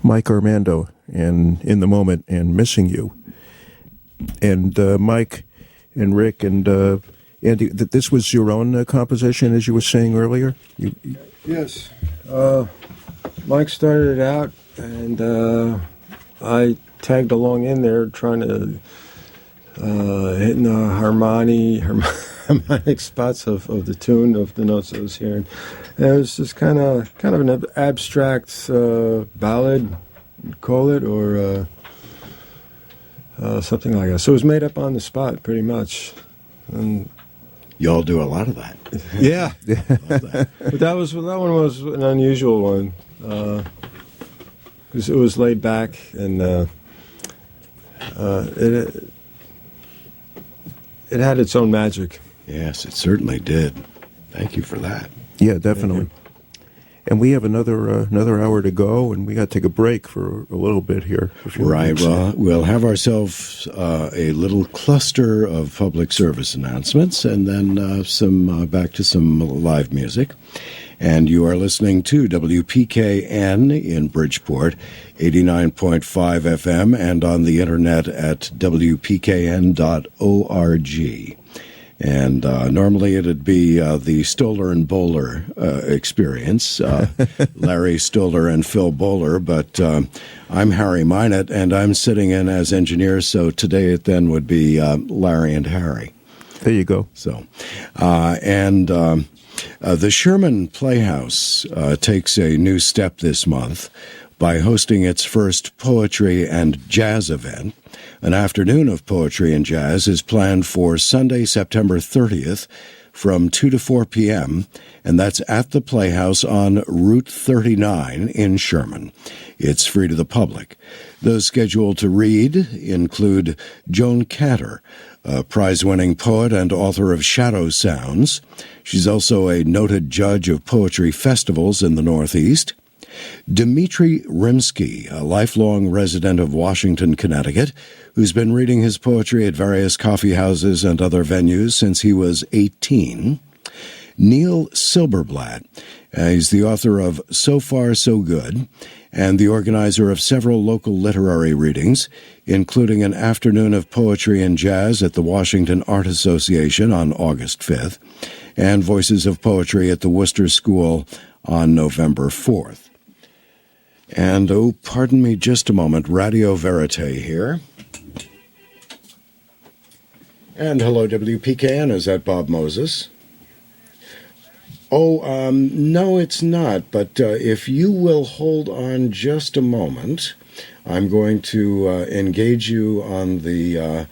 Mike Armando and In the Moment and Missing You. And Mike and Rick and Andy, this was your own composition, as you were saying earlier? Yes. Mike started it out, and I tagged along in there trying to hitting the harmonic spots of the tune of the notes I was hearing. And it was just kind of an abstract ballad, call it, or something like that. So it was made up on the spot, pretty much. And Y'all do a lot of that. yeah, Love that. but that one was an unusual one because it was laid back and it had its own magic. Yes, it certainly did. Thank you for that. Yeah, definitely. And we have another hour to go, and we got to take a break for a little bit here. Right. Well, we'll have ourselves a little cluster of public service announcements, and then some back to some live music. And you are listening to WPKN in Bridgeport, 89.5 FM, and on the internet at WPKN.org. And normally it'd be the Stoller and Bowler experience, Larry Stoller and Phil Bowler, but I'm Harry Minot, and I'm sitting in as engineer, so today it then would be Larry and Harry. There you go. So, the Sherman Playhouse takes a new step this month by hosting its first poetry and jazz event. An afternoon of poetry and jazz is planned for Sunday, September 30th from 2 to 4 p.m., and that's at the Playhouse on Route 39 in Sherman. It's free to the public. Those scheduled to read include Joan Cantor, a prize-winning poet and author of Shadow Sounds. She's also a noted judge of poetry festivals in the Northeast. Dmitri Rimsky, a lifelong resident of Washington, Connecticut, who's been reading his poetry at various coffee houses and other venues since he was 18. Neil Silberblatt, he's the author of So Far, So Good, and the organizer of several local literary readings, including an afternoon of poetry and jazz at the Washington Art Association on August 5th, and Voices of Poetry at the Worcester School on November 4th. And, oh, pardon me just a moment, Radio Verite here. And hello, WPKN, is that Bob Moses? Oh, no, it's not, but if you will hold on just a moment, I'm going to engage you on the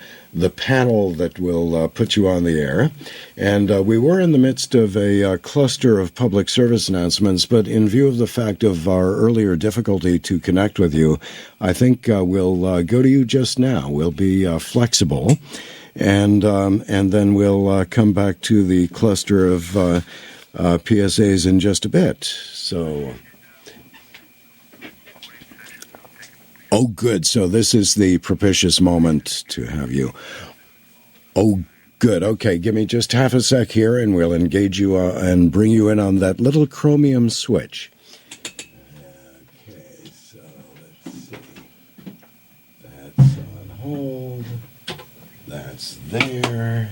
panel that will put you on the air. And we were in the midst of a cluster of public service announcements, but in view of the fact of our earlier difficulty to connect with you, I think we'll go to you just now. We'll be flexible, and then we'll come back to the cluster of PSAs in just a bit. So... Oh, good. So this is the propitious moment to have you. Oh, good. Okay, give me just half a sec here, and we'll engage you and bring you in on that little chromium switch. Okay, so let's see. That's on hold. That's there.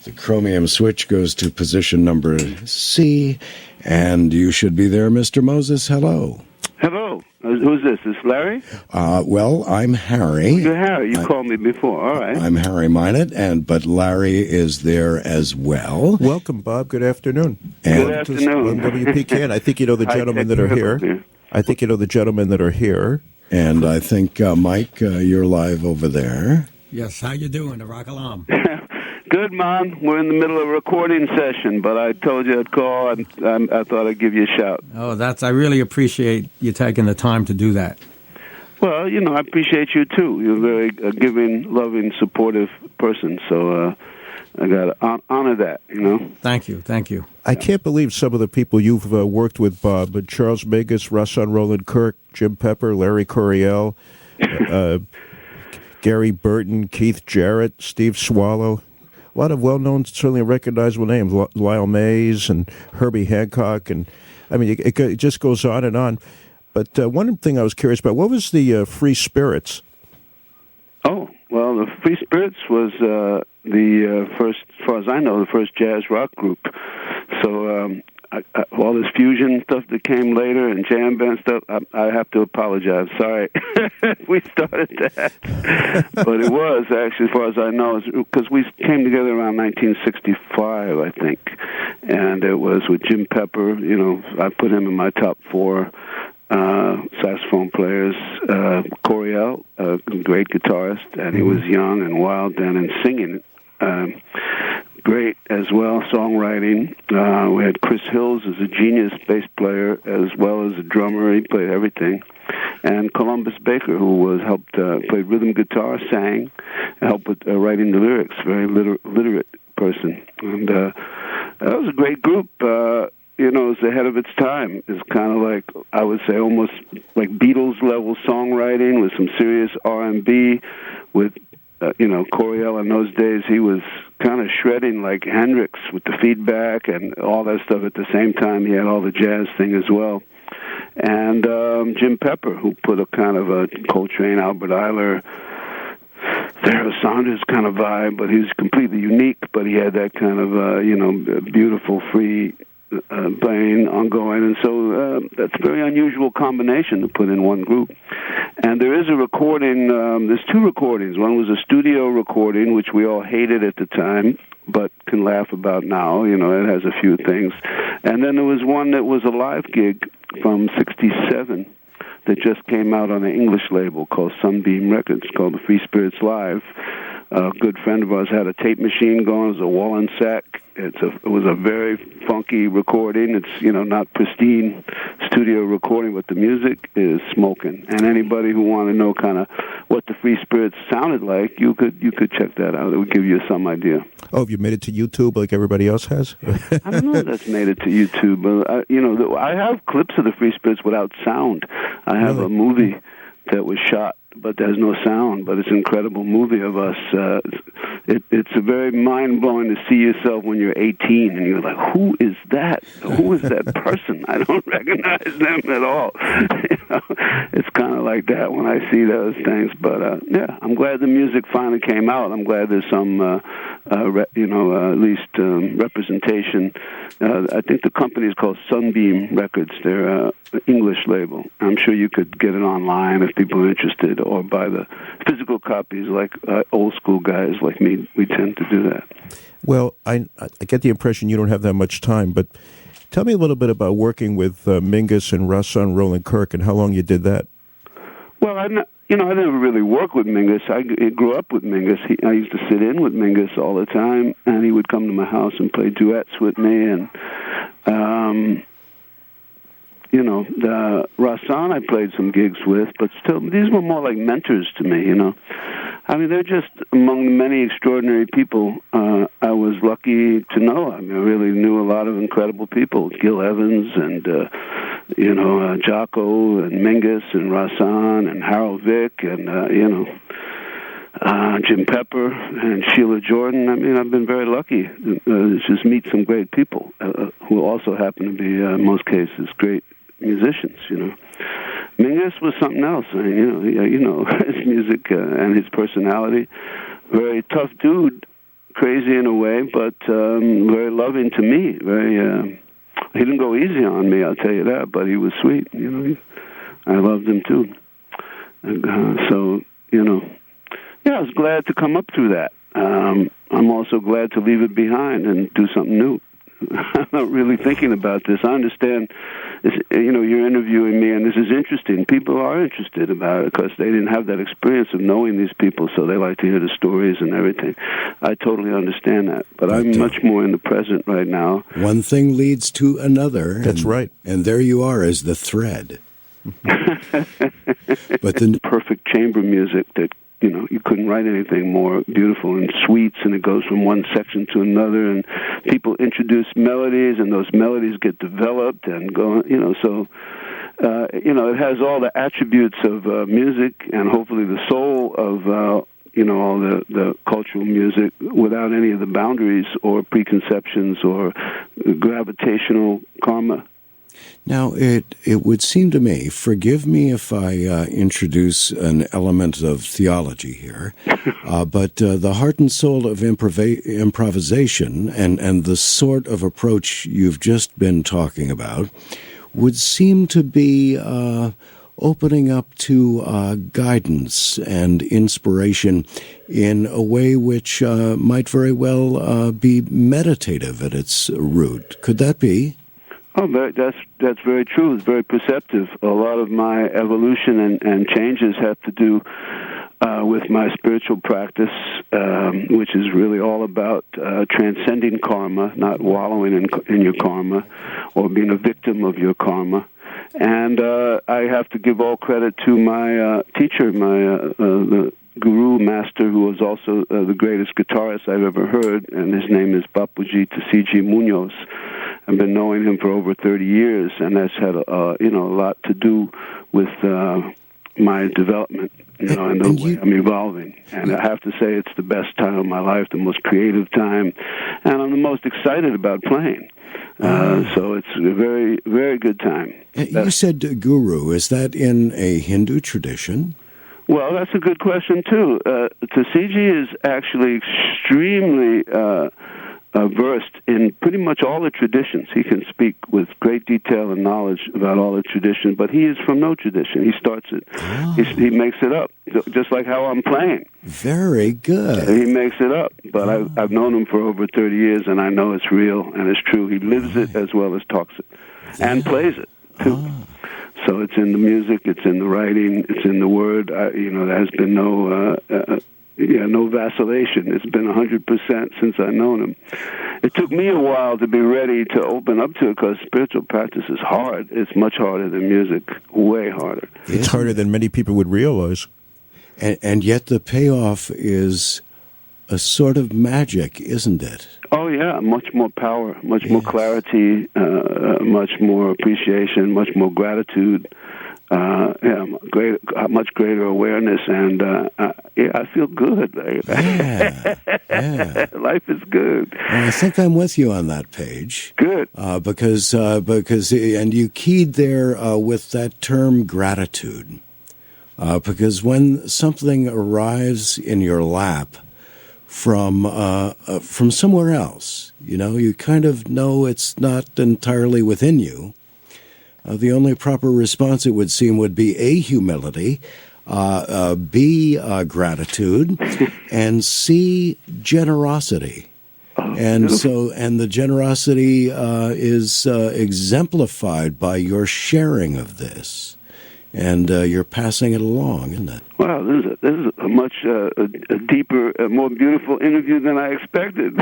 The chromium switch goes to position number C, and you should be there, Mr. Moses. Hello. Hello. Who's this? Is Larry? Well, I'm Harry. You're Harry. You called me before. All right. I'm Harry Minot, but Larry is there as well. Welcome, Bob. Good afternoon. Good Welcome afternoon. to WPKN. I think you know the gentlemen that are here. I think you know the gentlemen that are here. And I think, Mike, you're live over there. Yes, how you doing, the rock alarm? Good, Mom. We're in the middle of a recording session, but I told you I'd call, and I thought I'd give you a shout. Oh, I really appreciate you taking the time to do that. Well, I appreciate you, too. You're a very giving, loving, supportive person, so I got to honor that, Thank you. I can't believe some of the people you've worked with, Bob. Charles Mingus, Russon Roland Kirk, Jim Pepper, Larry Coryell, Gary Burton, Keith Jarrett, Steve Swallow. A lot of well-known, certainly recognizable names, Lyle Mays and Herbie Hancock. And, I mean, it just goes on and on. But one thing I was curious about, what was the Free Spirits? Oh, well, the Free Spirits was the first, as far as I know, the first jazz rock group. So all this fusion stuff that came later and jam band stuff, I have to apologize. Sorry, we started that. But it was actually, as far as I know, because we came together around 1965, I think. And it was with Jim Pepper. You know, I put him in my top 4 saxophone players. Coryell, a great guitarist, and he was young and wild then and singing. Great as well, songwriting. We had Chris Hills as a genius bass player as well as a drummer. He played everything. And Columbus Baker, who played rhythm guitar, sang, helped with writing the lyrics. Very literate person. And that was a great group. You know, it was ahead of its time. It's kind of like, I would say, almost like Beatles-level songwriting with some serious R&B. With, Coryell in those days, he was kind of shredding like Hendrix with the feedback and all that stuff at the same time. He had all the jazz thing as well. And Jim Pepper, who put a kind of a Coltrane, Albert Ayler, Pharoah Sanders kind of vibe, but he was completely unique, but he had that kind of, beautiful, free playing ongoing, and so that's a very unusual combination to put in one group. And there is a recording, there's 2 recordings. One was a studio recording, which we all hated at the time, but can laugh about now. You know, it has a few things. And then there was one that was a live gig from '67 that just came out on an English label called Sunbeam Records, called the Free Spirits Live. A good friend of ours had a tape machine going. It was a Wallensack. It was a very funky recording. It's, not pristine studio recording, but the music is smoking. And anybody who wanted to know kind of what the Free Spirits sounded like, you could check that out. It would give you some idea. Oh, have you made it to YouTube like everybody else has? I don't know if that's made it to YouTube, but I have clips of the Free Spirits without sound. I have a movie that was shot, but there's no sound, but it's an incredible movie of us. It's a very mind-blowing to see yourself when you're 18, and you're like, who is that? Who is that person? I don't recognize them at all. It's kind of like that when I see those things. But, I'm glad the music finally came out. I'm glad there's some, at least representation. I think the company is called Sunbeam Records. They're an English label. I'm sure you could get it online if people are interested, or buy the physical copies like old school guys like me. We tend to do that. Well, I get the impression you don't have that much time, but tell me a little bit about working with Mingus and Rahsaan Roland Kirk and how long you did that. Well, I never really worked with Mingus. I grew up with Mingus. I used to sit in with Mingus all the time, and he would come to my house and play duets with me. And, the Rahsaan I played some gigs with, but still, these were more like mentors to me, I mean, they're just among the many extraordinary people I was lucky to know. I mean, I really knew a lot of incredible people, Gil Evans and, Jaco and Mingus and Rahsaan and Harold Vick and, Jim Pepper and Sheila Jordan. I mean, I've been very lucky to just meet some great people who also happen to be, in most cases, great musicians, Mingus was something else. I mean, his music and his personality. Very tough dude, crazy in a way, but very loving to me. Very, he didn't go easy on me, I'll tell you that, but he was sweet. I loved him too. And, I was glad to come up through that. I'm also glad to leave it behind and do something new. I'm not really thinking about this. I understand, you're interviewing me, and this is interesting. People are interested about it because they didn't have that experience of knowing these people, so they like to hear the stories and everything. I totally understand that, but I'm much more in the present right now. One thing leads to another. That's right. And there you are as the thread. But the perfect chamber music that, you couldn't write anything more beautiful and suites, and it goes from one section to another, and people introduce melodies, and those melodies get developed and go, so, it has all the attributes of music and hopefully the soul of, all the cultural music without any of the boundaries or preconceptions or gravitational karma Now, it would seem to me, forgive me if I introduce an element of theology here, but the heart and soul of improvisation and the sort of approach you've just been talking about would seem to be opening up to guidance and inspiration in a way which might very well be meditative at its root. Could that be? Oh, that's very true. It's very perceptive. A lot of my evolution and changes have to do with my spiritual practice, which is really all about transcending karma, not wallowing in your karma or being a victim of your karma. And I have to give all credit to my teacher, the guru master, who was also the greatest guitarist I've ever heard, and his name is Bapuji Tuciji Munoz. I've been knowing him for over 30 years, and that's had a lot to do with my development, and the way I'm evolving. And I have to say, it's the best time of my life, the most creative time, and I'm the most excited about playing. So it's a very, very good time. You said guru. Is that in a Hindu tradition? Well, that's a good question, too. Tuciji is actually extremely versed in pretty much all the traditions. He can speak with great detail and knowledge about all the traditions, but he is from no tradition. He starts it. Oh. He makes it up, just like how I'm playing. Very good. He makes it up, but I've known him for over 30 years, and I know it's real and it's true. He lives it as well as talks it, and plays it, too. Oh. So it's in the music, it's in the writing, it's in the word. There has been no vacillation. It's been 100% since I've known him. It took me a while to be ready to open up to it because spiritual practice is hard. It's much harder than music, way harder. It's harder than many people would realize. And yet the payoff is a sort of magic, isn't it? Oh, yeah, much more power, much more clarity, much more appreciation, much more gratitude. Much greater awareness, and I feel good. Yeah. Life is good. Well, I think I'm with you on that page. Good, because and you keyed there with that term gratitude, because when something arrives in your lap from somewhere else, you kind of know it's not entirely within you. The only proper response, it would seem, would be A, humility, B, gratitude, and C, generosity. And the generosity is exemplified by your sharing of this, and you're passing it along, isn't it? Wow, this is a much deeper, more beautiful interview than I expected.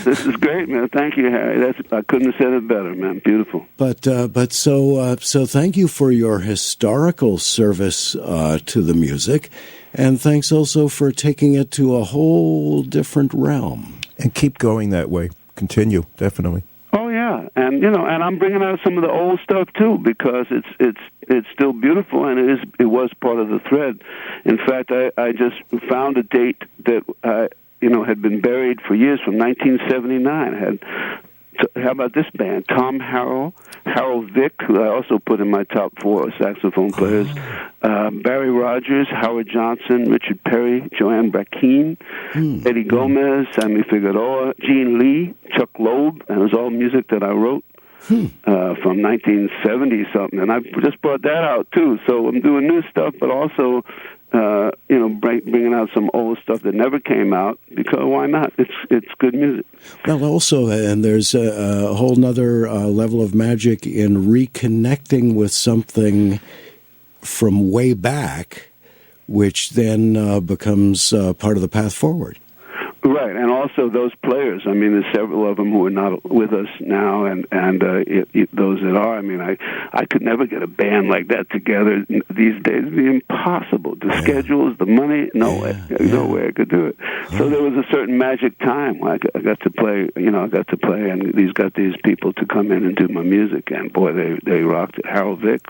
This is great, man. Thank you, Harry. I couldn't have said it better, man. Beautiful. But so thank you for your historical service to the music, and thanks also for taking it to a whole different realm. And keep going that way. Continue, definitely. Oh yeah, and I'm bringing out some of the old stuff too because it's still beautiful and it was part of the thread. In fact, I just found a date that had been buried for years from 1979. How about this band? Tom Harrell, Harold Vick, who I also put in my top 4 saxophone players, Barry Rogers, Howard Johnson, Richard Perry, Joanne Brackeen, Eddie Gomez, Sammy Figueroa, Gene Lee, Chuck Loeb, and it was all music that I wrote from 1970-something, and I just brought that out, too. So I'm doing new stuff, but also bringing out some old stuff that never came out, because why not? It's good music. Well, also, and there's a whole nother level of magic in reconnecting with something from way back, which then becomes part of the path forward. Right, and also those players. I mean, there's several of them who are not with us now, and those that are. I mean, I could never get a band like that together these days. It'd be impossible. The schedules, the money, no way I could do it. So there was a certain magic time. I got to play, and got these people to come in and do my music, and boy, they rocked it. Harold Vick,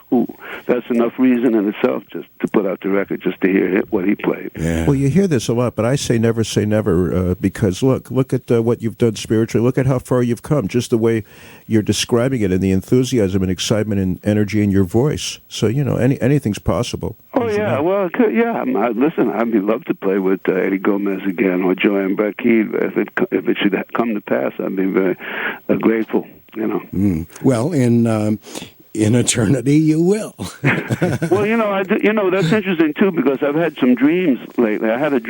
that's enough reason in itself just to put out the record, just to hear what he played. Yeah. Well, you hear this a lot, but I say never because look at what you've done spiritually. Look at how far you've come. Just the way you're describing it, and the enthusiasm and excitement and energy in your voice. So anything's possible. Oh yeah, well, yeah. Listen, I'd love to play with Eddie Gomez again or Joanne Brakid. If it should come to pass, I'd be very grateful. Well, in eternity, you will. Well, that's interesting too, because I've had some dreams lately. I had a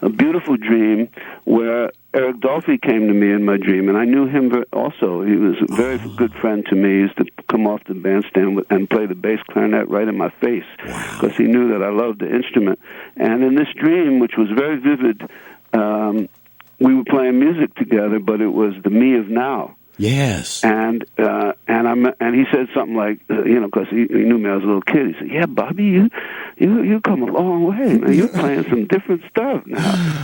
beautiful dream, where Eric Dolphy came to me in my dream, and I knew him also. He was a very good friend to me. He used to come off the bandstand and play the bass clarinet right in my face, because he knew that I loved the instrument. And in this dream, which was very vivid, we were playing music together, but it was the me of now. Yes. And he said something like, because he knew me as a little kid. He said, "Yeah, Bobby, you come a long way. Man. You're playing some different stuff now.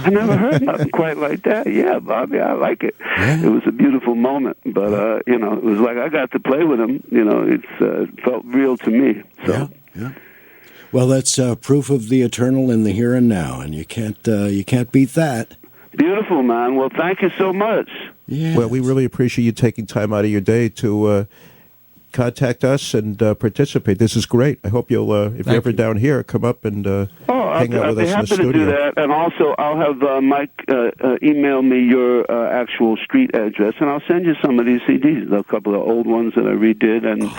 I never heard nothing quite like that. Yeah, Bobby, I like it." Yeah. It was a beautiful moment, but it was like I got to play with him. It felt real to me. So. Yeah. Well, that's proof of the eternal in the here and now, and you can't beat that. Beautiful, man. Well, thank you so much. Yeah. Well, we really appreciate you taking time out of your day to contact us and participate. This is great. I hope you'll, if you're ever down here, come up and hang out with us in the studio. I'll be happy to do that. And also, I'll have Mike email me your actual street address, and I'll send you some of these CDs, a couple of old ones that I redid. And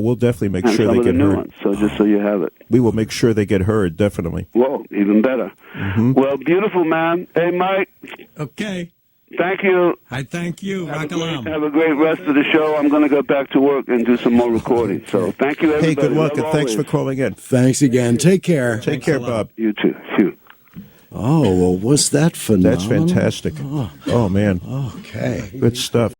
we'll definitely make sure they get heard. And some of the new ones, so just so you have it. We will make sure they get heard, definitely. Whoa, even better. Mm-hmm. Well, beautiful, man. Hey, Mike. Okay. Thank you. I thank you. Have a great rest of the show. I'm going to go back to work and do some more recording. So thank you, everybody. Hey, good luck, and thanks for calling in. Thanks again. Take care. Take care, Bob. You too. Phew. Oh, well, was that phenomenal? That's fantastic. Oh man. Okay. Good stuff.